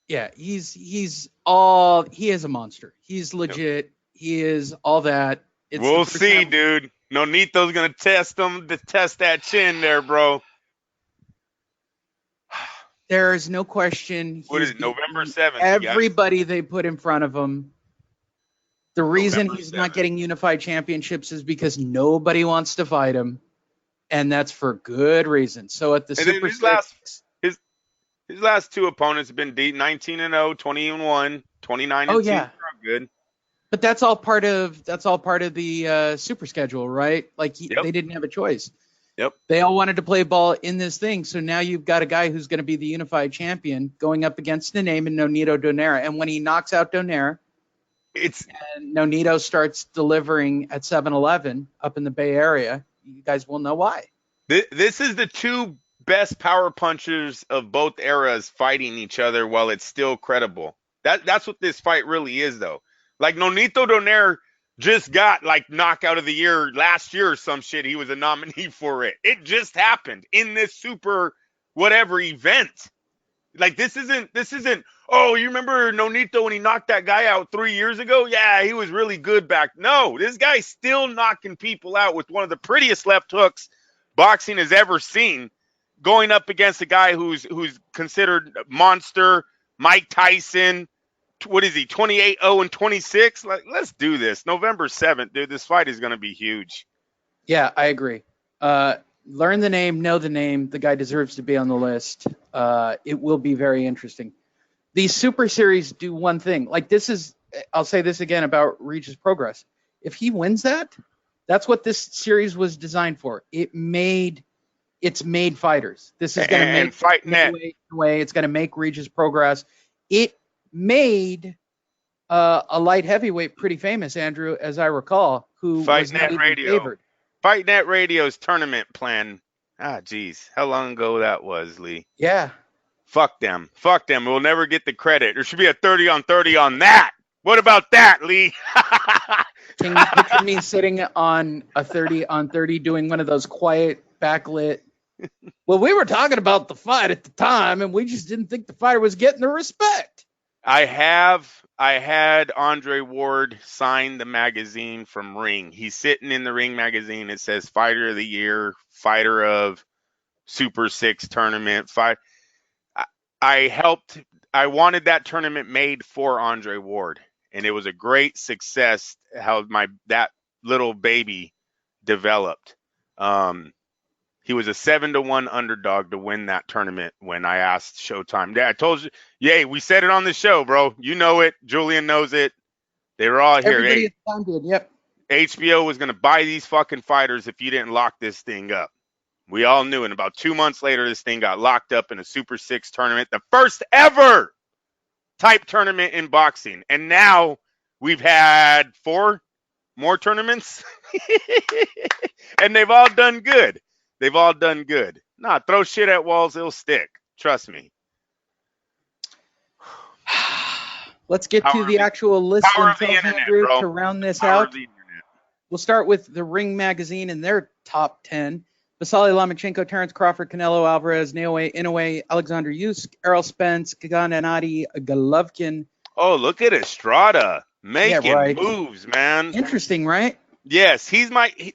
Yeah, he is a monster. He's legit. Yep. He is all that. We'll see, dude. Nonito's going to test that chin there, bro. There's no question. What is it, November 7th? Everybody they put in front of him. The reason he's not getting unified championships is because nobody wants to fight him, and that's for good reason. So at the Super Six, his last two opponents have been 19-0, 20-1, 29-2. Oh yeah, good. But that's all part of the super schedule, right? Like they didn't have a choice. Yep. They all wanted to play ball in this thing. So now you've got a guy who's going to be the unified champion going up against Nene and Nonito Donaire. And when he knocks out Donaire, and Nonito starts delivering at 7-Eleven up in the Bay Area, you guys will know why. This is the two best power punchers of both eras fighting each other while it's still credible. That's what this fight really is, though. Like Nonito Donaire just got like knockout of the year last year or some shit. He was a nominee for it. It just happened in this super whatever event. Like this isn't, oh, you remember Nonito when he knocked that guy out 3 years ago? Yeah, he was really good back. No, this guy's still knocking people out with one of the prettiest left hooks boxing has ever seen, going up against a guy who's considered monster, Mike Tyson. What is he, 28-0-26? Like, let's do this. November 7th, dude. This fight is going to be huge. Yeah, I agree. Learn the name, know the name. The guy deserves to be on the list. It will be very interesting. These super series do one thing. Like I'll say this again about Regis Progress. If he wins that's what this series was designed for. It's made fighters. This is going to make fight net. It's going to make Regis Progress. It made a light heavyweight pretty famous, Andrew, as I recall, who Fight was Net not even Radio. favored. Fight Net Radio's tournament plan. Geez. How long ago that was, Lee? Yeah. Fuck them. We'll never get the credit. There should be a 30-on-30 on that. What about that, Lee? Can you picture me sitting on a 30-on-30 doing one of those quiet, backlit? Well, we were talking about the fight at the time, and we just didn't think the fighter was getting the respect. I had Andre Ward sign the magazine from Ring. He's sitting in the Ring magazine. It says Fighter of the Year, Fighter of Super 6 tournament. I wanted that tournament made for Andre Ward, and it was a great success how that little baby developed. He was a 7-1 underdog to win that tournament when I asked Showtime. Yeah, I told you. Yay, we said it on the show, bro. You know it. Julian knows it. They were all here. Everybody at the time did, yep. HBO was going to buy these fucking fighters if you didn't lock this thing up. We all knew. And about 2 months later, this thing got locked up in a Super 6 tournament, the first ever type tournament in boxing. And now we've had 4 more tournaments, and they've all done good. Nah, throw shit at walls, it'll stick. Trust me. Let's get to the actual list themselves, Andrew, to round this out. We'll start with the Ring magazine and their top 10. Vasyl Lomachenko, Terence Crawford, Canelo Álvarez, Naoya Inoue, Oleksandr Usyk, Errol Spence, Gennady Golovkin. Oh, look at Estrada making moves, man. Interesting, right? Yes,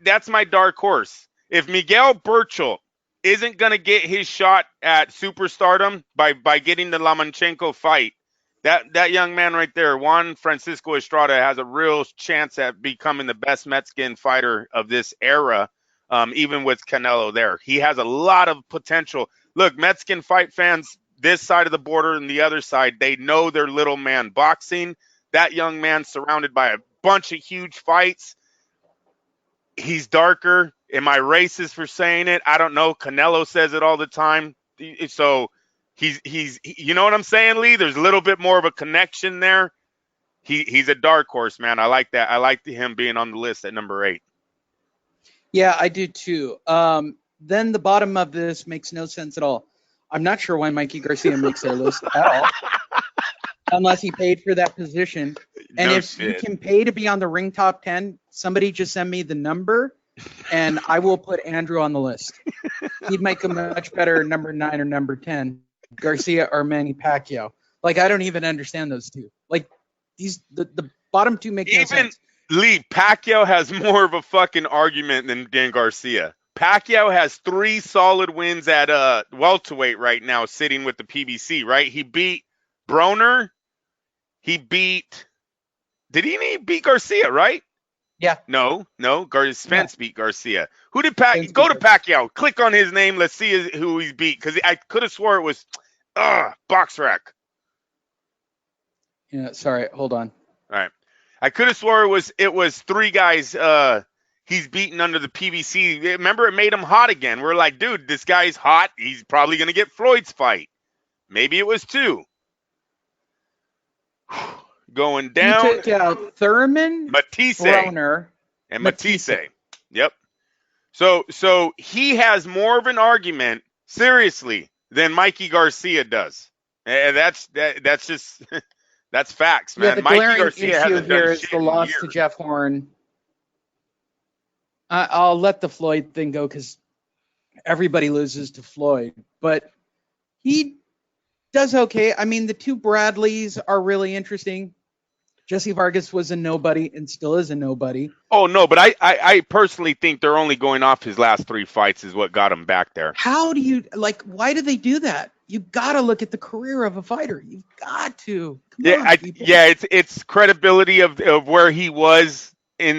that's my dark horse. If Miguel Burchell isn't going to get his shot at superstardom by getting the Lomachenko fight, that young man right there, Juan Francisco Estrada, has a real chance at becoming the best Mexican fighter of this era, even with Canelo there. He has a lot of potential. Look, Mexican fight fans, this side of the border and the other side, they know their little man boxing. That young man surrounded by a bunch of huge fights. He's darker. Am I racist for saying it? I don't know. Canelo says it all the time. So he's you know what I'm saying, Lee? There's a little bit more of a connection there. He's a dark horse, man. I like that. I like him being on the list at number 8. Yeah, I do too. then the bottom of this makes no sense at all. I'm not sure why Mikey Garcia makes their list at all, unless he paid for that position. And if you can pay to be on the Ring top 10, somebody just send me the number, and I will put Andrew on the list. He'd make a much better number 9 or number 10, Garcia or Manny Pacquiao. Like, I don't even understand those two. Like, the bottom two make no sense. Lee, Pacquiao has more of a fucking argument than Garcia. Pacquiao has 3 solid wins at welterweight right now, sitting with the PBC, right? He beat Broner. Did he beat Garcia, right? Yeah. No. Spence beat Garcia. Who did Pacquiao? Go to Pacquiao. Click on his name. Let's see who he's beat. Because I could have swore it was box rack. Yeah, sorry. Hold on. All right. I could have swore it was 3 guys he's beaten under the PBC. Remember, it made him hot again. We're like, dude, this guy's hot. He's probably going to get Floyd's fight. Maybe it was 2. Going down. He took out Thurman, Matisse, Broner, and Matisse. Yep. So he has more of an argument, seriously, than Mikey Garcia does. And that's just that's facts, man. Yeah, the Mikey glaring Garcia issue hasn't here done is shit the in loss years. to Jeff Horn. I'll let the Floyd thing go because everybody loses to Floyd, but he does okay. I mean, the 2 Bradleys are really interesting. Jesse Vargas was a nobody and still is a nobody. Oh, no, but I personally think they're only going off his last 3 fights is what got him back there. How do you, why do they do that? You've got to look at the career of a fighter. You've got to. Come on, people. It's credibility of where he was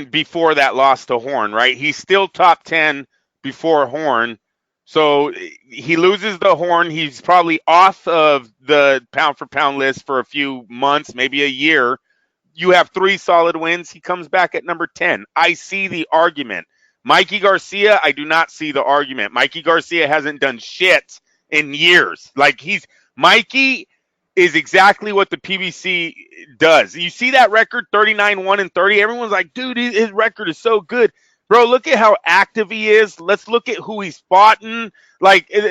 before that loss to Horn, right? He's still top 10 before Horn. So he loses the Horn. He's probably off of the pound-for-pound list for a few months, maybe a year. You have 3 solid wins. He comes back at number 10. I see the argument. Mikey Garcia, I do not see the argument. Mikey Garcia hasn't done shit in years. Mikey is exactly what the PBC does. You see that record, 39-1-30. Everyone's like, dude, his record is so good. Bro, look at how active he is. Let's look at who he's fought in.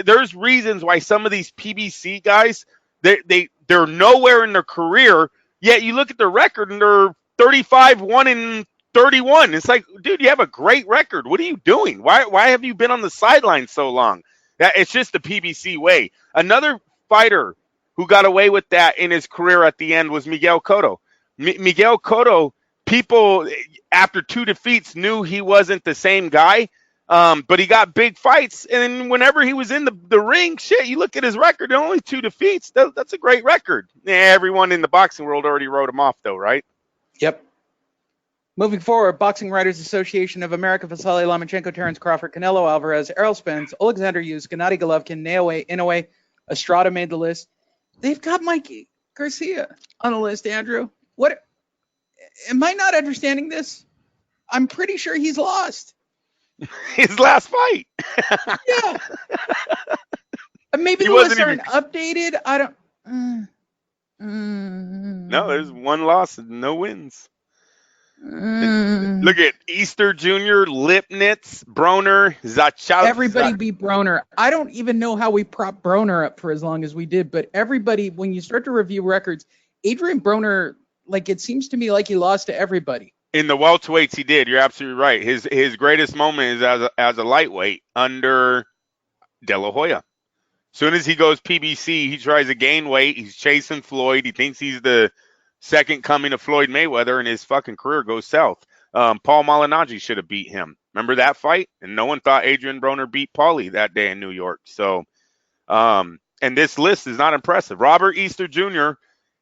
There's reasons why some of these PBC guys, they're nowhere in their career, yet you look at their record and they're 35-1-31. It's like, dude, you have a great record. What are you doing? Why have you been on the sidelines so long? It's just the PBC way. Another fighter who got away with that in his career at the end was Miguel Cotto. Miguel Cotto, people after 2 defeats knew he wasn't the same guy, but he got big fights. And whenever he was in the ring, shit, you look at his record, only 2 defeats. That's a great record. Everyone in the boxing world already wrote him off, though, right? Yep. Moving forward, Boxing Writers Association of America, Vasyl Lomachenko, Terence Crawford, Canelo Álvarez, Errol Spence, Oleksandr Usyk, Gennady Golovkin, Naoya Inoue, Estrada made the list. They've got Mikey Garcia on the list, Andrew. What? Am I not understanding this? I'm pretty sure he's lost. His last fight. Yeah. Maybe the lists aren't updated. I don't. No, there's 1 loss and no wins. Look at Easter Jr., Lipnitz, Broner, Zachalka. Everybody beat Broner. I don't even know how we prop Broner up for as long as we did, but everybody, when you start to review records, Adrian Broner, it seems to me like he lost to everybody. In the welterweights, he did. You're absolutely right. His greatest moment is as a lightweight under De La Hoya. As soon as he goes PBC, he tries to gain weight. He's chasing Floyd. He thinks he's the second coming of Floyd Mayweather, and his fucking career goes south. Paul Malignaggi should have beat him. Remember that fight? And no one thought Adrian Broner beat Paulie that day in New York. So, and this list is not impressive. Robert Easter Jr.,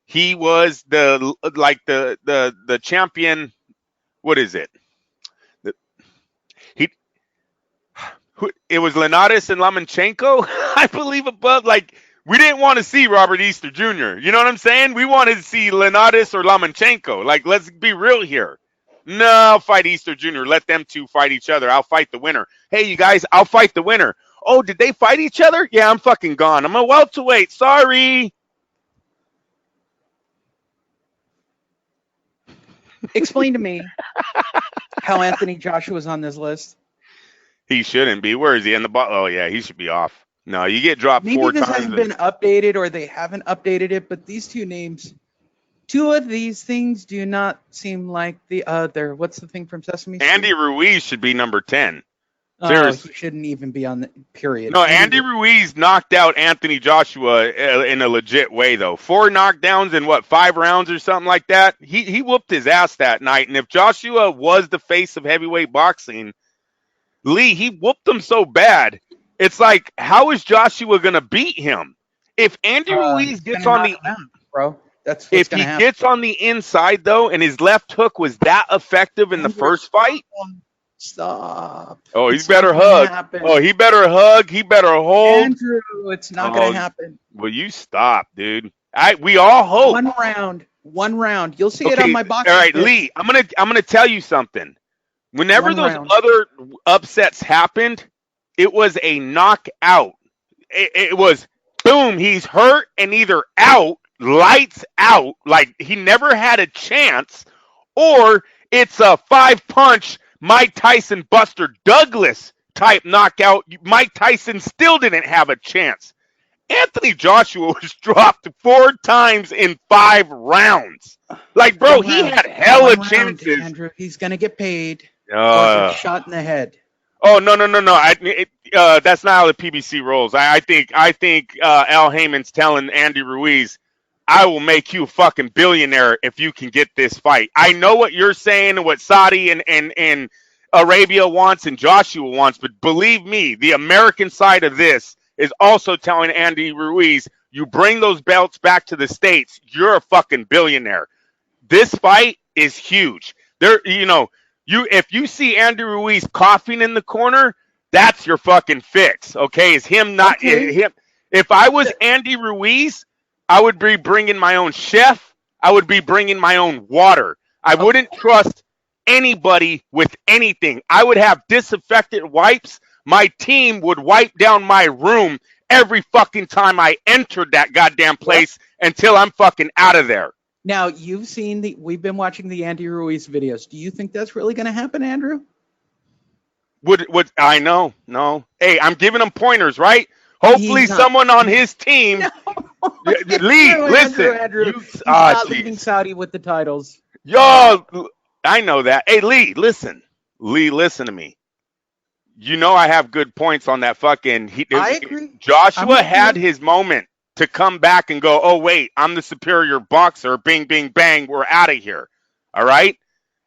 he was the champion. What is it? It was Linares and Lomachenko, I believe, above. We didn't want to see Robert Easter Jr. You know what I'm saying? We wanted to see Linares or Lomachenko. Let's be real here. No, I'll fight Easter Jr. Let them 2 fight each other. I'll fight the winner. Hey, you guys, I'll fight the winner. Oh, did they fight each other? Yeah, I'm fucking gone. I'm a welterweight. Sorry. Explain to me how Anthony Joshua was on this list. He shouldn't be. Where is he in the ball? Oh yeah, he should be off. No, you get dropped Maybe 4 this times. hasn't been updated or they haven't updated it, but these two of these things do not seem like the other. What's the thing from Sesame Street? Andy Ruiz should be number 10. Oh, Seriously. he shouldn't even be on the period. No, Andy Ruiz knocked out Anthony Joshua in a legit way, though. 4 knockdowns in 5 rounds or something like that. He whooped his ass that night. And if Joshua was the face of heavyweight boxing, Lee, he whooped him so bad. It's like, how is Joshua going to beat him? If Andy Ruiz gets on the bro, that's if he gets on the inside though, and his left hook was that effective in the first fight. Stop. Oh, he better hug. Oh, he better hug. He better hold. Andrew, it's not going to happen. Well, you stop, dude. We all hope. One round. You'll see it on my boxing. All right, Lee. I'm gonna tell you something. Whenever those other upsets happened, it was a knockout. It was boom. He's hurt and either out, lights out, like he never had a chance, or it's a 5-punch Mike Tyson Buster Douglas type knockout. Mike Tyson still didn't have a chance. Anthony Joshua was dropped 4 times in 5 rounds. Like, bro, he had hella chances. Andrew, he's gonna get paid. Shot in the head. Oh no! That's not how the PBC rolls. I think Al Heyman's telling Andy Ruiz, I will make you a fucking billionaire if you can get this fight. I know what you're saying and what Saudi and Arabia wants and Joshua wants, but believe me, the American side of this is also telling Andy Ruiz, you bring those belts back to the States, you're a fucking billionaire. This fight is huge. If you see Andy Ruiz coughing in the corner, that's your fucking fix. Okay, it's him, not him. If I was Andy Ruiz, I would be bringing my own chef. I would be bringing my own water. I wouldn't trust anybody with anything. I would have disinfectant wipes. My team would wipe down my room every fucking time I entered that goddamn place until I'm fucking out of there. Now, we've been watching the Andy Ruiz videos. Do you think that's really going to happen, Andrew? Would I know? No. Hey, I'm giving him pointers, right? Hopefully someone on his team. Lee, listen. Andrew, he's not leaving Saudi with the titles. Yo, I know that. Hey, Lee, listen. Lee, listen to me. You know I have good points on that fucking. I agree. Joshua had his moment to come back and go, oh, wait, I'm the superior boxer. Bing, bing, bang. We're out of here. All right?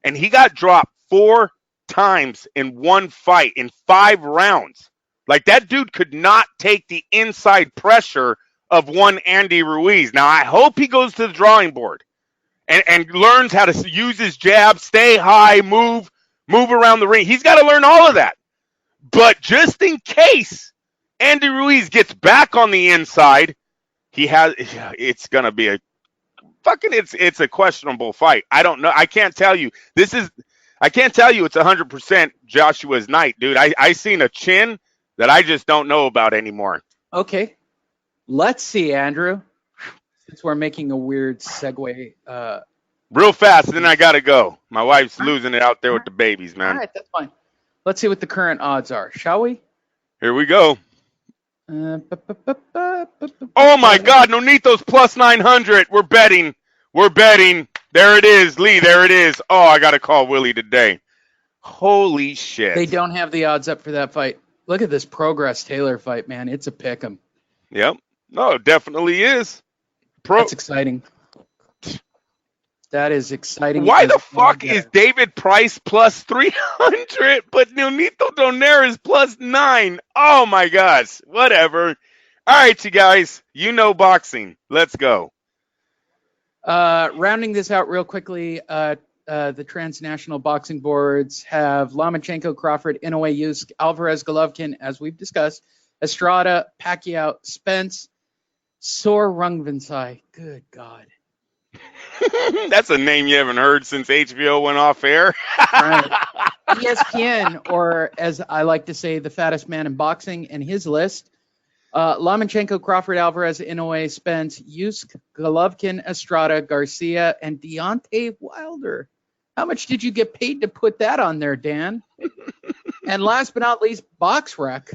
And he got dropped 4 times in one fight in 5 rounds. Like, that dude could not take the inside pressure of one Andy Ruiz. Now, I hope he goes to the drawing board and learns how to use his jab, stay high, move around the ring. He's got to learn all of that. But just in case Andy Ruiz gets back on the inside, it's going to be it's a questionable fight. I don't know. I can't tell you. I can't tell you it's 100% Joshua's night, dude. I seen a chin that I just don't know about anymore. Okay. Let's see, Andrew. Since we're making a weird segue. Real fast, then I got to go. My wife's losing it out there with the babies, man. All right, that's fine. Let's see what the current odds are, shall we? Here we go. Oh, my God. Nonito's plus 900. We're betting. There it is, Lee. There it is. Oh, I got to call Willie today. Holy shit. They don't have the odds up for that fight. Look at this Progress Taylor fight, man. It's a pick 'em. Yep. No, it definitely is. That's exciting. That is exciting. Why the fuck is David Price plus 300, but Nonito Donaire is plus 9? Oh, my gosh. Whatever. All right, you guys. You know boxing. Let's go. Rounding this out real quickly, the transnational boxing boards have Lomachenko, Crawford, Inoue, Usyk, Álvarez, Golovkin, as we've discussed, Estrada, Pacquiao, Spence, Sor Rungvisai. Good God. That's a name you haven't heard since HBO went off air. Right. ESPN, or as I like to say, the fattest man in boxing, and his list. Lomachenko, Crawford, Álvarez, Inoue, Spence, Usyk, Golovkin, Estrada, Garcia, and Deontay Wilder. How much did you get paid to put that on there, Dan? And last but not least, Box Rec.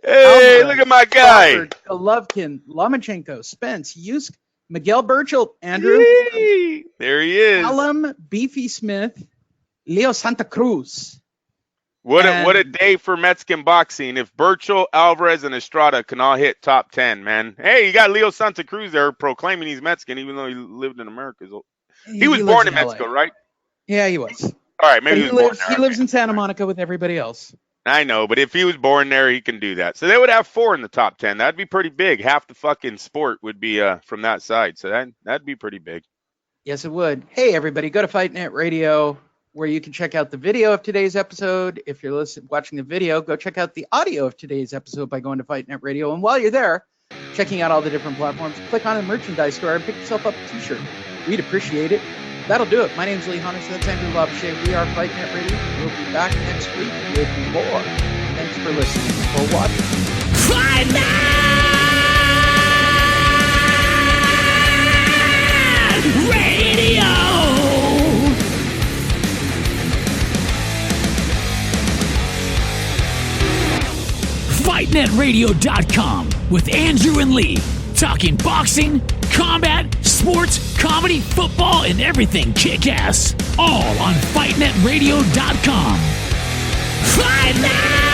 Hey, Álvarez, look at my guy. Crawford, Golovkin, Lomachenko, Spence, Usyk, Miguel Burchell, Andrew, Yee. There he is. Callum, Beefy Smith, Leo Santa Cruz. What a day for Mexican boxing. If Burchell, Alvarez, and Estrada can all hit top 10, man. Hey, you got Leo Santa Cruz there proclaiming he's Mexican, even though he lived in America. He was born in Mexico, right? Yeah, he was. All right, maybe he lives in Santa Monica with everybody else. I know, but if he was born there, he can do that. So they would have 4 in the top 10. That'd be pretty big. Half the fucking sport would be from that side. So that'd be pretty big. Yes, it would. Hey, everybody, go to Fight Net Radio, where you can check out the video of today's episode. If you're watching the video, go check out the audio of today's episode by going to Fight Net Radio. And while you're there, checking out all the different platforms, click on the merchandise store and pick yourself up a t-shirt. We'd appreciate it. That'll do it. My name's Lee Hunter. That's Andrew Lomachenko. We are Fight Net Radio. We'll be back next week with more. Thanks for listening or watching. Fight Net Radio. FightNetRadio.com with Andrew and Lee. Talking boxing, combat, sports, comedy, football, and everything kick-ass. All on FightNetRadio.com. Fight Net!